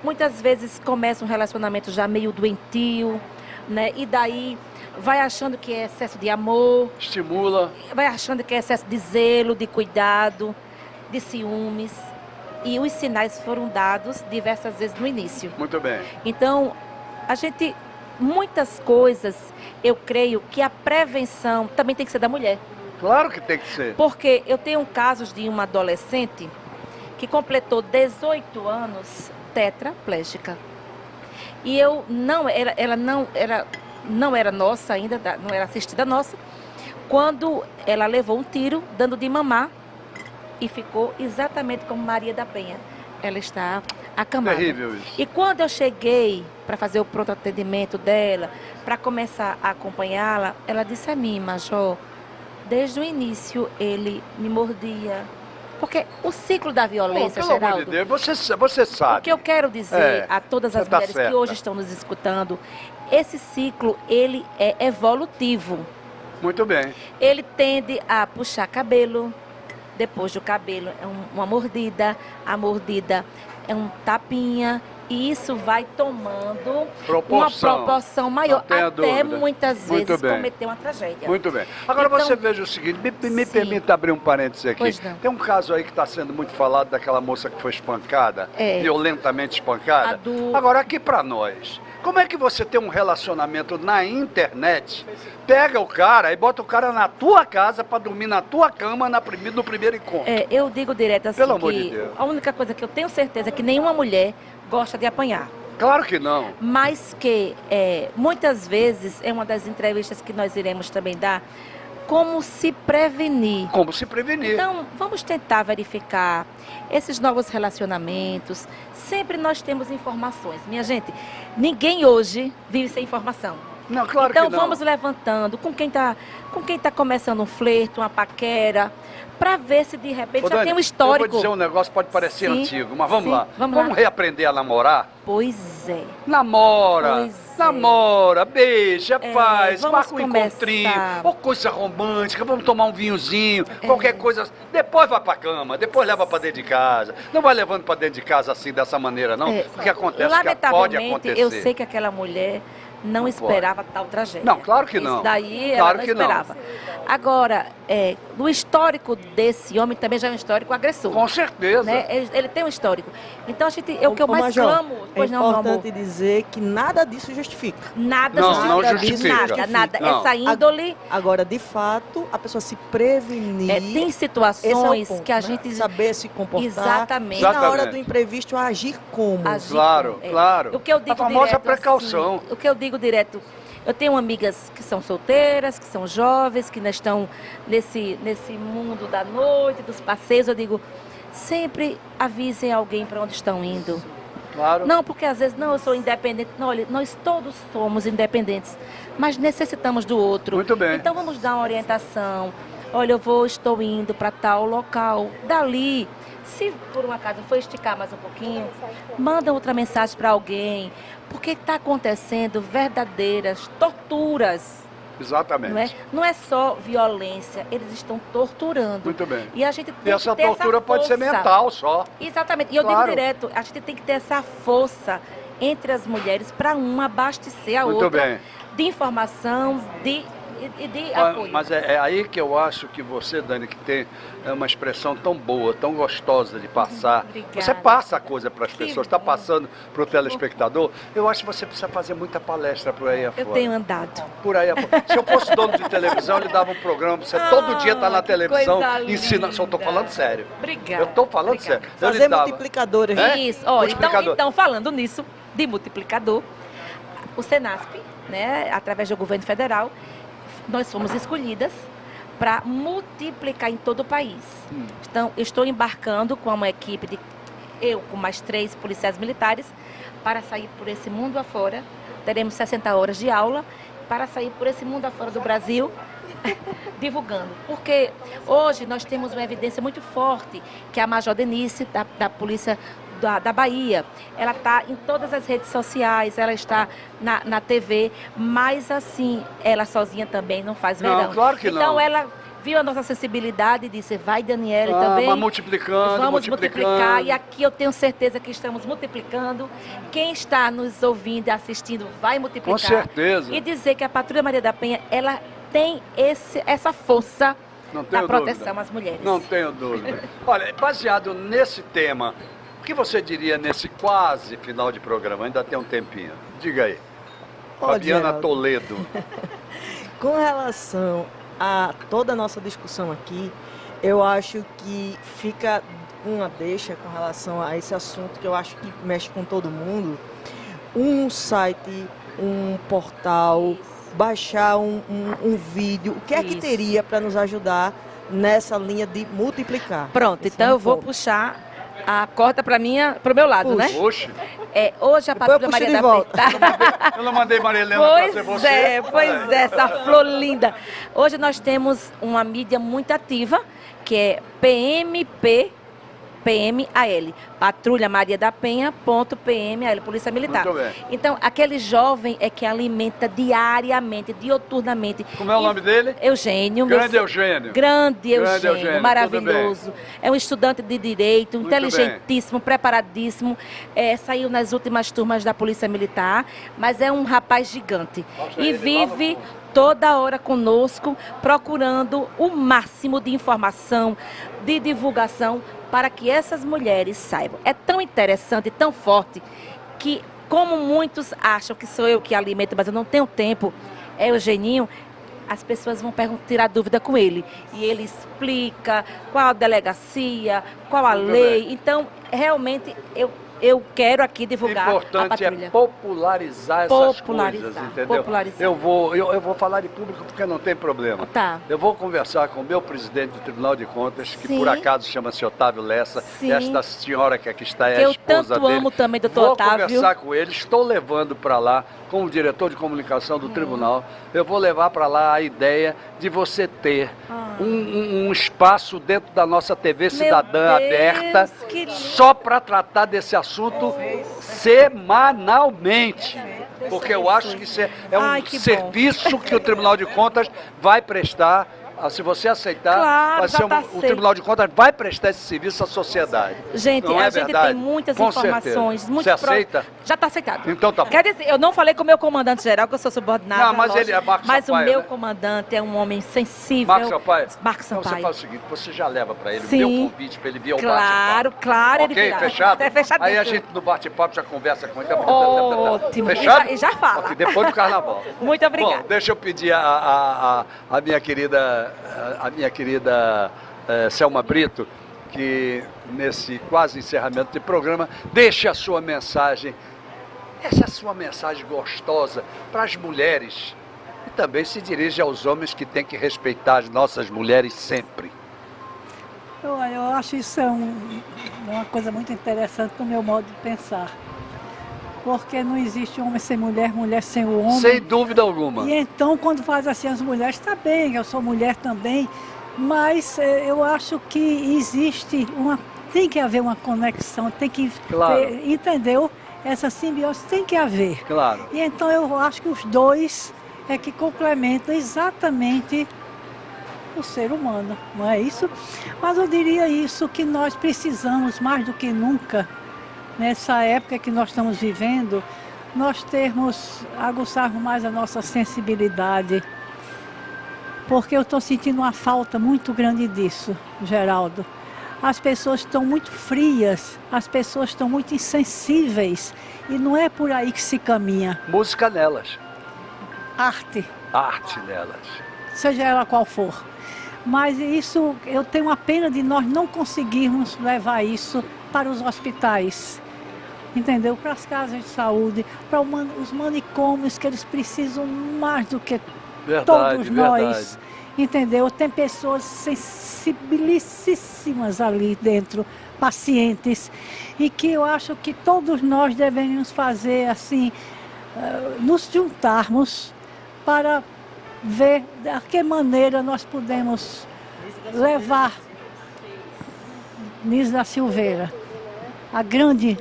muitas vezes começam um relacionamento já meio doentio, né? E daí vai achando que é excesso de amor. Estimula. Vai achando que é excesso de zelo, de cuidado, de ciúmes. E os sinais foram dados diversas vezes no início. Muito bem. Então, muitas coisas, eu creio que a prevenção também tem que ser da mulher. Claro que tem que ser. Porque eu tenho casos de uma adolescente que completou 18 anos tetraplégica. E ela não era nossa ainda, não era assistida nossa, quando ela levou um tiro dando de mamar e ficou exatamente como Maria da Penha. Ela está acamada. Terrível isso. E quando eu cheguei para fazer o pronto atendimento dela, para começar a acompanhá-la, ela disse a mim, Major, desde o início ele me mordia. Porque o ciclo da violência, pelo Geraldo... amor de Deus, você sabe. O que eu quero dizer a todas as mulheres que hoje estão nos escutando, esse ciclo, ele é evolutivo. Muito bem. Ele tende a puxar cabelo, depois do cabelo é uma mordida, a mordida é um tapinha, e isso vai tomando uma proporção maior, até muitas vezes cometer uma tragédia. Muito bem. Agora então, você veja o seguinte, me permita abrir um parêntese aqui. Tem um caso aí que está sendo muito falado daquela moça que foi espancada, violentamente espancada. Agora, aqui para nós, como é que você tem um relacionamento na internet, pega o cara e bota o cara na tua casa para dormir na tua cama no primeiro encontro? Eu digo direto assim, pelo amor de Deus, a única coisa que eu tenho certeza é que nenhuma mulher gosta de apanhar. Claro que não. Mas que muitas vezes, é uma das entrevistas que nós iremos também dar, como se prevenir. Como se prevenir. Então, vamos tentar verificar esses novos relacionamentos. Sempre nós temos informações. Minha gente, ninguém hoje vive sem informação. Não, claro então, que não. vamos levantando com quem tá começando um flerte, uma paquera, para ver se de repente já tem um histórico. Eu vou dizer um negócio, pode parecer antigo, mas vamos lá. Vamos reaprender a namorar? Pois é. Namora, beija, faz, marca um encontrinho, ou coisa romântica, vamos tomar um vinhozinho, qualquer coisa. Depois vai pra cama, depois leva pra dentro de casa. Não vai levando pra dentro de casa assim, dessa maneira, não. Porque acontece que pode acontecer. Eu sei que aquela mulher não esperava tal tragédia. Não, claro que não. Isso daí ela não esperava. Agora, no histórico desse homem também já é um histórico agressor. Com certeza. Né? Ele tem um histórico. Então, o que eu mais clamo... É importante dizer que nada disso justifica. Nada justifica. Nada. Essa índole... Agora, de fato, a pessoa se prevenir... tem situações ponto, que a gente... Saber se comportar. Exatamente. E na hora do imprevisto, agir como. Claro. O que eu digo a famosa direto, precaução. Assim, o que eu digo direto... Eu tenho amigas que são solteiras, que são jovens, que ainda estão nesse mundo da noite, dos passeios. Eu digo, sempre avisem alguém para onde estão indo. Claro. Não, porque às vezes, eu sou independente. Não, olha, nós todos somos independentes, mas necessitamos do outro. Muito bem. Então vamos dar uma orientação. Olha, estou indo para tal local. Dali, se por um acaso for esticar mais um pouquinho, manda outra mensagem para alguém. Porque está acontecendo verdadeiras torturas. Exatamente. Não é só violência, eles estão torturando. Muito bem. E a gente tem que ter essa tortura pode ser mental só. Exatamente. E eu digo direto, a gente tem que ter essa força entre as mulheres para uma abastecer a outra de informação, de apoio. Mas é aí que eu acho que você, Dani, que tem uma expressão tão boa, tão gostosa de passar. Obrigada. Você passa a coisa para as pessoas, está passando para o telespectador. Eu acho que você precisa fazer muita palestra por aí afora. Eu tenho andado. Por aí afora. Se eu fosse dono de televisão, ele dava um programa para você todo dia estar na televisão ensinando. Só estou falando sério. Obrigada. Eu estou falando sério. Fazer multiplicadores. Isso. Então, falando nisso, de multiplicador, o Senasp, né, através do governo federal, nós fomos escolhidas para multiplicar em todo o país. Então, eu estou embarcando com uma equipe de eu com mais 3 policiais militares, para sair por esse mundo afora. Teremos 60 horas de aula para sair por esse mundo afora do Brasil, divulgando. Porque hoje nós temos uma evidência muito forte, que a Major Denise, da Polícia da Bahia, ela está em todas as redes sociais, ela está na TV, mas assim, ela sozinha também não faz verão. Não, claro que não. Então ela viu a nossa sensibilidade e disse, vai Daniele também. Vamos multiplicando, vamos multiplicar. E aqui eu tenho certeza que estamos multiplicando. Quem está nos ouvindo e assistindo vai multiplicar. Com certeza. E dizer que a Patrulha Maria da Penha, ela tem essa força da proteção às mulheres. Não tenho dúvida. Olha, baseado nesse tema, o que você diria nesse quase final de programa? Ainda tem um tempinho. Diga aí. Fabiana Toledo. Com relação a toda a nossa discussão aqui, eu acho que fica uma deixa com relação a esse assunto que eu acho que mexe com todo mundo. Um site, um portal, baixar um vídeo, o que é que teria para nos ajudar nessa linha de multiplicar? Pronto, então eu vou puxar a corda para o meu lado, né? Oxe. Hoje a Patrulha Maria da Penha. Eu não mandei Maria Helena trazer você. Pois é, essa flor linda. Hoje nós temos uma mídia muito ativa, que é PMAL, Patrulha Maria da Penha.PMAL, Polícia Militar. Muito bem. Então, aquele jovem é que alimenta diariamente, dioturnamente. Como é o nome dele? Eugênio. Grande Eugênio. Grande Eugênio, maravilhoso. É um estudante de direito, Muito inteligentíssimo, preparadíssimo. Saiu nas últimas turmas da Polícia Militar, mas é um rapaz gigante. E vive toda hora conosco, procurando o máximo de informação, de divulgação, para que essas mulheres saibam. É tão interessante, tão forte, que como muitos acham que sou eu que alimento, mas eu não tenho tempo, é o Eugeninho, as pessoas vão tirar dúvida com ele. E ele explica qual a delegacia, qual a lei. Então, realmente, eu quero aqui divulgar a Patrulha. O importante é popularizar essas coisas, entendeu? Popularizar. Eu vou falar de público porque não tem problema. Tá. Eu vou conversar com o meu presidente do Tribunal de Contas, que Sim. por acaso chama-se Otávio Lessa. Sim. Esta senhora que aqui está é Que a eu esposa tanto dele. amo também, doutor Vou Otávio. conversar com ele, estou levando para lá, como diretor de comunicação do tribunal, eu vou levar para lá a ideia de você ter um espaço dentro da nossa TV Cidadã aberta, só para tratar desse assunto semanalmente. Porque eu acho que isso é um serviço que o Tribunal de Contas vai prestar. Se você aceitar, Claro, vai já ser tá o Tribunal de Contas vai prestar esse serviço à sociedade. Gente, Não é a gente verdade? tem muitas Com informações. certeza. Muitos Você aceita? Já está aceitado. Então tá bom. Quer dizer, eu não falei com o meu comandante geral, que eu sou subordinada. Não, mas lógico, ele é Marcos Mas Sampaio, o meu né? comandante é um homem sensível. Marcos Sampaio? Marcos Então você Sampaio. faz o seguinte, você já leva para ele Sim. o meu convite para ele vir ao Claro, bate-papo. claro, ele Ok, virá. fechado? É fechadíssimo. Aí a gente no bate-papo já conversa com ele. Ótimo. Fechado? E já fala. Ok, depois do carnaval. Muito obrigada. Bom, deixa eu pedir a minha querida, Selma Brito, que nesse quase encerramento de programa, deixe a sua mensagem, essa sua mensagem gostosa para as mulheres e também se dirige aos homens que têm que respeitar as nossas mulheres sempre. Eu acho isso uma coisa muito interessante do meu modo de pensar. Porque não existe homem sem mulher, mulher sem o homem. Sem dúvida alguma. E então, quando faz assim as mulheres, está bem, eu sou mulher também, mas eu acho que tem que haver uma conexão, tem que ter, entendeu? Essa simbiose tem que haver. Claro. E então eu acho que os dois é que complementam exatamente o ser humano, não é isso? Mas eu diria isso, que nós precisamos mais do que nunca, nessa época que nós estamos vivendo, nós aguçarmos mais a nossa sensibilidade, porque eu estou sentindo uma falta muito grande disso, Geraldo. As pessoas estão muito frias, as pessoas estão muito insensíveis, e não é por aí que se caminha. Música nelas. Arte. Arte nelas. Seja ela qual for. Mas isso, eu tenho uma pena de nós não conseguirmos levar isso para os hospitais, entendeu? Para as casas de saúde, para os manicômios, que eles precisam mais do que todos nós. entendeu? Tem pessoas sensibilíssimas ali dentro, pacientes, e que eu acho que todos nós deveríamos fazer assim, nos juntarmos para ver de que maneira nós podemos levar Nisa Silveira, a grande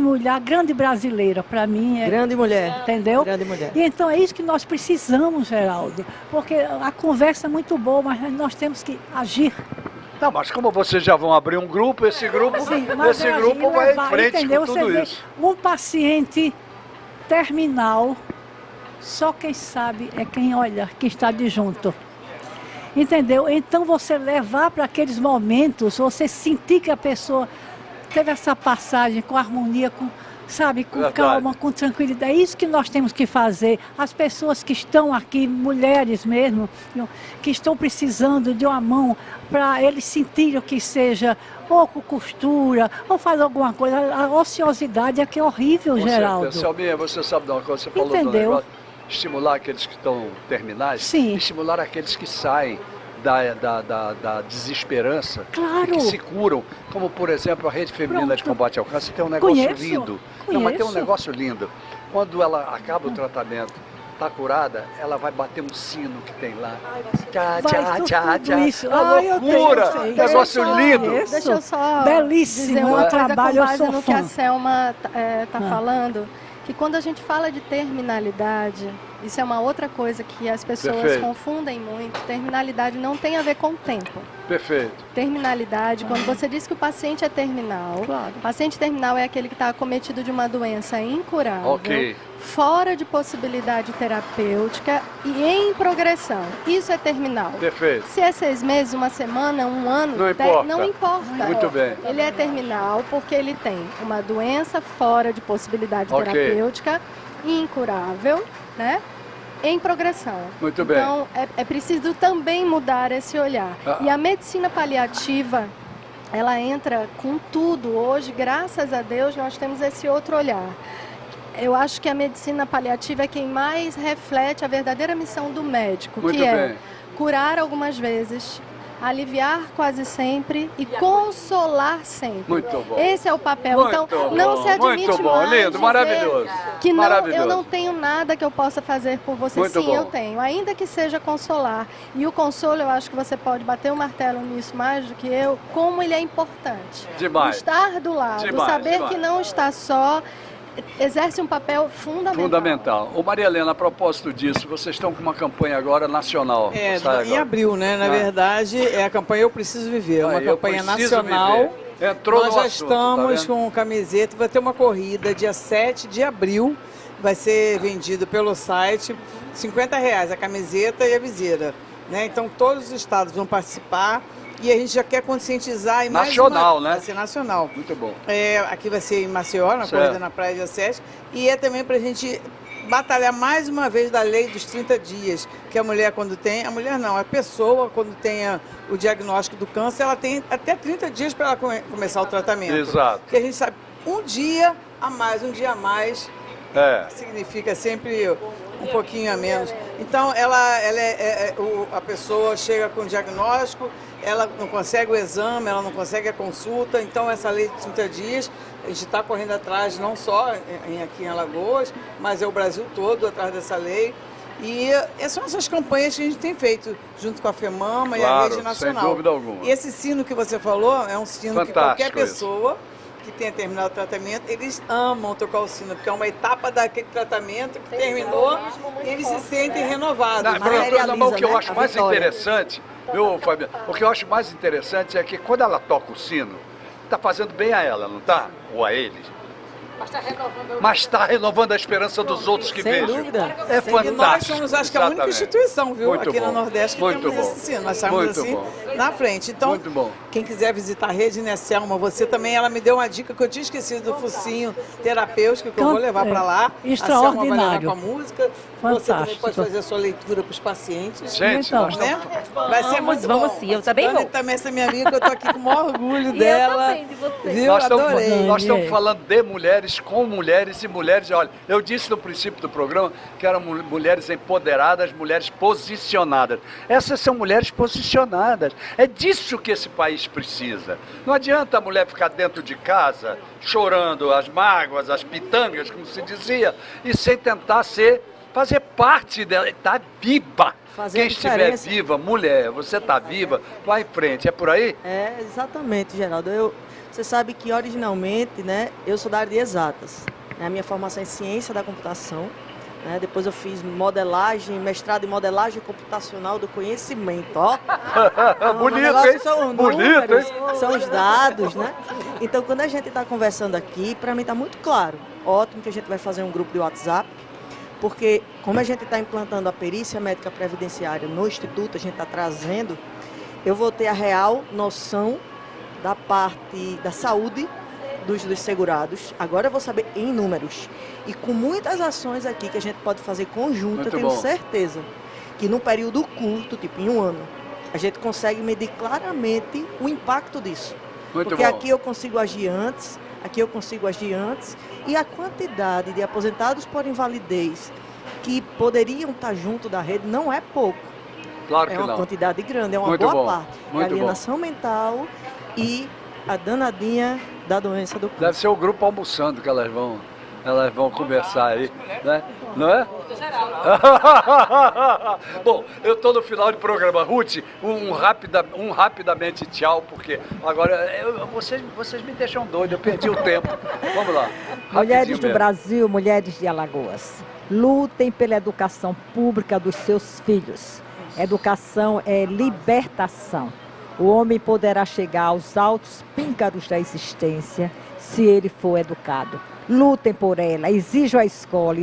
mulher, a grande brasileira, para mim é... Grande mulher. Entendeu? Grande mulher. E então é isso que nós precisamos, Geraldo, porque a conversa é muito boa, mas nós temos que agir. Não, mas como vocês já vão abrir um grupo, esse grupo vai em frente, entendeu? com tudo Você vê, isso. um paciente terminal, só quem sabe é quem olha, quem está de junto. Entendeu? Então você levar para aqueles momentos, você sentir que a pessoa teve essa passagem com harmonia, com calma, com tranquilidade. É isso que nós temos que fazer. As pessoas que estão aqui, mulheres mesmo, que estão precisando de uma mão para eles sentirem que seja ou com costura, ou faz alguma coisa. A ociosidade é que é horrível, Geraldo. Selminha, você sabe de uma coisa, você falou do negócio, estimular aqueles que estão terminais, Sim. Estimular aqueles que saem da desesperança, claro. E que se curam, como por exemplo a Rede Feminina de Combate ao Câncer tem um negócio lindo. Não, mas tem um negócio lindo. Quando ela acaba o tratamento, está curada, ela vai bater um sino que tem lá. Tchá, tchá, tchá, isso. Loucura! Negócio lindo! Deixa eu só belíssimo, dizer uma coisa trabalho, com base eu sou no que a fã. Selma está falando, que quando a gente fala de terminalidade, isso é uma outra coisa que as pessoas confundem muito. Terminalidade não tem a ver com tempo. Perfeito. Terminalidade, quando você diz que o paciente é terminal, Claro. o paciente terminal é aquele que está acometido de uma doença incurável, Ok. fora de possibilidade terapêutica e em progressão. Isso é terminal. Perfeito. Se é 6 meses, uma semana, um ano, Não importa. não importa. Muito bem. Ele é terminal porque ele tem uma doença fora de possibilidade Ok. terapêutica, incurável, né? Em progressão. Muito bem. Então, é preciso também mudar esse olhar. E a medicina paliativa, ela entra com tudo. Hoje, graças a Deus, nós temos esse outro olhar. Eu acho que a medicina paliativa é quem mais reflete a verdadeira missão do médico, Muito que é bem. curar algumas vezes, aliviar quase sempre e consolar sempre. Muito bom. Esse é o papel. Muito então, bom, não se admite muito bom, mais lindo, dizer maravilhoso. que não, Maravilhoso. eu não tenho nada que eu possa fazer por você. Muito Sim, bom. eu tenho, ainda que seja consolar. E o consolo, eu acho que você pode bater o martelo nisso mais do que eu, como ele é importante. Demais. Estar do lado, Demais, saber demais. que não está só, exerce um papel fundamental. Fundamental. Ô Maria Helena, a propósito disso, vocês estão com uma campanha agora nacional. Sai Em agora. abril, né? Na verdade, é a campanha Eu Preciso Viver, é uma Eu campanha preciso nacional. viver. Entrou Nós no já assunto, tá estamos vendo? com camiseta, vai ter uma corrida dia 7 de abril, vai ser vendido pelo site, R$50 a camiseta e a viseira, né? Então todos os estados vão participar e a gente já quer conscientizar. E Nacional, né? Vai ser nacional. Muito bom. Aqui vai ser em Maceió, na Certo. corrida na Praia dia 7, e é também para a gente batalhar mais uma vez da lei dos 30 dias, que a mulher quando tem, a mulher não, a pessoa quando tem o diagnóstico do câncer, ela tem até 30 dias para ela começar o tratamento. Exato. Porque a gente sabe, um dia a mais, significa sempre um pouquinho a menos. Então, a pessoa chega com o diagnóstico, ela não consegue o exame, ela não consegue a consulta, então essa lei de 30 dias, a gente está correndo atrás, não só aqui em Alagoas, mas é o Brasil todo atrás dessa lei. E são essas campanhas que a gente tem feito, junto com a FEMAMA e a Rede Nacional. Sem dúvida alguma. E esse sino que você falou é um sino Fantástico que qualquer isso. pessoa que tenha terminado o tratamento, eles amam tocar o sino, porque é uma etapa daquele tratamento que terminou e eles se sentem renovados. O que eu acho mais interessante, viu, Fabiano? O que eu acho mais interessante é que quando ela toca o sino, está fazendo bem a ela, não está? Ou a eles. Mas está renovando a esperança dos outros que Sem vejam. dúvida. É E fantástico. nós somos, acho que, a única Exatamente. instituição, viu, Muito aqui bom. no Nordeste que Muito temos bom. esse sino. Nós estamos Muito assim bom. na frente. Então, Muito bom. quem quiser visitar a rede, né, Selma, você também, ela me deu uma dica que eu tinha esquecido do focinho terapêutico, que eu vou levar para lá. Extraordinário. A Selma vai levar com a música. Você também Fantástico. pode fazer a sua leitura para os pacientes. Gente, Então, nós estamos... Vai ser muito vamos bom. sim, eu também Dani vou. também, essa minha amiga, eu tô aqui com o maior orgulho E dela. eu também de você. Viu? Nós Adorei. estamos falando de mulheres mulheres com mulheres e mulheres... Olha, eu disse no princípio do programa que eram mulheres empoderadas, mulheres posicionadas. Essas são mulheres posicionadas. É disso que esse país precisa. Não adianta a mulher ficar dentro de casa, chorando as mágoas, as pitangas, como se dizia, e sem tentar fazer parte dela. Está viva. Quem estiver viva, mulher, você está viva, vai em frente. É por aí? É, exatamente, Geraldo. Você sabe que originalmente, né, eu sou da área de exatas. A minha formação é em ciência da computação. Né, depois eu fiz modelagem, mestrado em modelagem computacional do conhecimento. Ó. Bonito, hein? São Bonito, hein? São os dados, né? Então, quando a gente está conversando aqui, para mim está muito claro. Ótimo que a gente vai fazer um grupo de WhatsApp. Porque, como a gente está implantando a perícia médica previdenciária no Instituto, a gente está trazendo, eu vou ter a real noção da parte da saúde dos segurados. Agora eu vou saber em números. E com muitas ações aqui que a gente pode fazer conjunta, eu tenho certeza que num período curto, tipo em um ano, a gente consegue medir claramente o impacto disso. Porque aqui eu consigo agir antes, e a quantidade de aposentados por invalidez que poderiam estar junto da rede não é pouco. Claro que não. É uma quantidade grande, é uma boa parte. É alienação mental e a danadinha da doença do câncer. Deve ser o grupo almoçando que elas vão conversar aí, né? Não é? Bom, eu estou no final do programa. Ruth, rapidamente tchau, porque agora vocês me deixam doido, eu perdi o tempo. Vamos lá. Mulheres do Brasil, mulheres de Alagoas, lutem pela educação pública dos seus filhos. Educação é libertação. O homem poderá chegar aos altos píncaros da existência se ele for educado. Lutem por ela, exijam a escola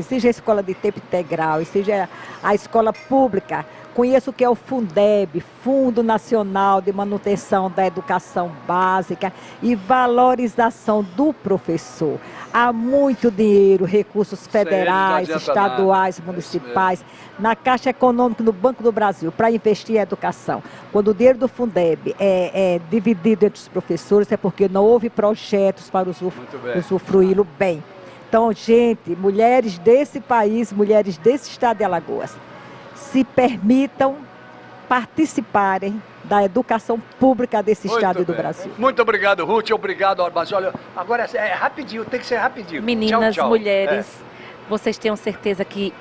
de tempo integral, exijam a escola pública. Conheço o que é o Fundeb, Fundo Nacional de Manutenção da Educação Básica e valorização do professor. Há muito dinheiro, recursos federais, estaduais, municipais, na Caixa Econômica, no Banco do Brasil, para investir em educação. Quando o dinheiro do Fundeb é dividido entre os professores, é porque não houve projetos para usufruí-lo bem. Então, gente, mulheres desse país, mulheres desse estado de Alagoas, se permitam participarem da educação pública desse estado do Brasil. Muito obrigado, Ruth. Obrigado, mas olha, agora é rapidinho, tem que ser rapidinho. Meninas, tchau, tchau. mulheres, vocês tenham certeza que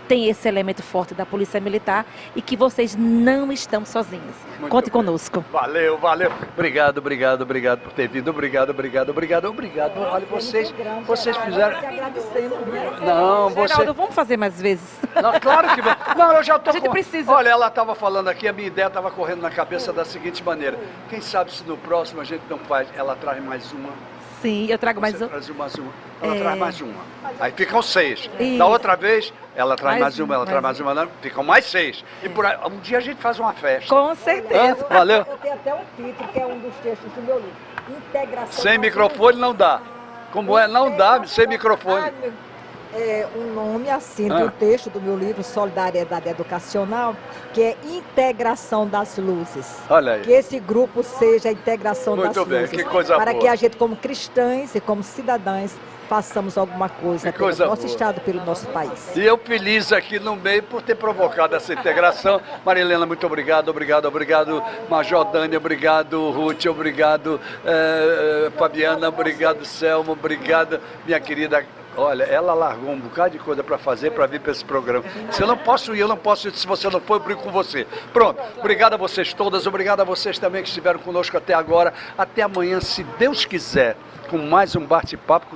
tem esse elemento forte da Polícia Militar e que vocês não estão sozinhos. Conte conosco. Valeu. Obrigado por ter vindo. Obrigado. Olha, vocês fizeram... Não, Geraldo, vamos fazer mais vezes. Não, claro que vamos. Não, eu já tô... A gente precisa. Olha, ela estava falando aqui, a minha ideia estava correndo na cabeça da seguinte maneira. Quem sabe se no próximo a gente não faz, ela traz mais uma. Sim, eu trago mais uma. Ela traz mais uma. Aí ficam 6. Da outra vez, ela traz mais uma, ficam mais 6. E por aí, um dia a gente faz uma festa. Com certeza. Valeu. Eu tenho até um título, que é um dos textos do meu livro. Integração. Sem microfone não dá. Como é? Não dá sem microfone. Um nome assim do texto do meu livro Solidariedade Educacional, que é Integração das Luzes. Olha aí. Que esse grupo seja a integração das luzes. Que coisa para boa. Que a gente, como cristãs e como cidadãs, façamos alguma coisa pelo nosso estado, pelo nosso país. E eu feliz aqui no meio por ter provocado essa integração. Marilena, muito obrigado. Major Dani, obrigado. Ruth, obrigado. Fabiana, obrigado. Selma, obrigado. Minha querida... Olha, ela largou um bocado de coisa para fazer, para vir para esse programa. Se eu não posso ir, se você não for, eu brigo com você. Pronto, obrigado a vocês todas, obrigado a vocês também que estiveram conosco até agora. Até amanhã, se Deus quiser, com mais um bate-papo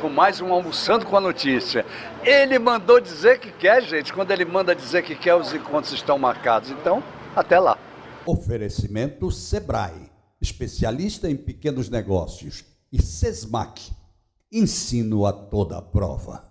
com mais um Almoçando com a Notícia. Ele mandou dizer que quer, gente. Quando ele manda dizer que quer, os encontros estão marcados. Então, até lá. Oferecimento Sebrae, especialista em pequenos negócios, e Sesmac, ensino a toda a prova.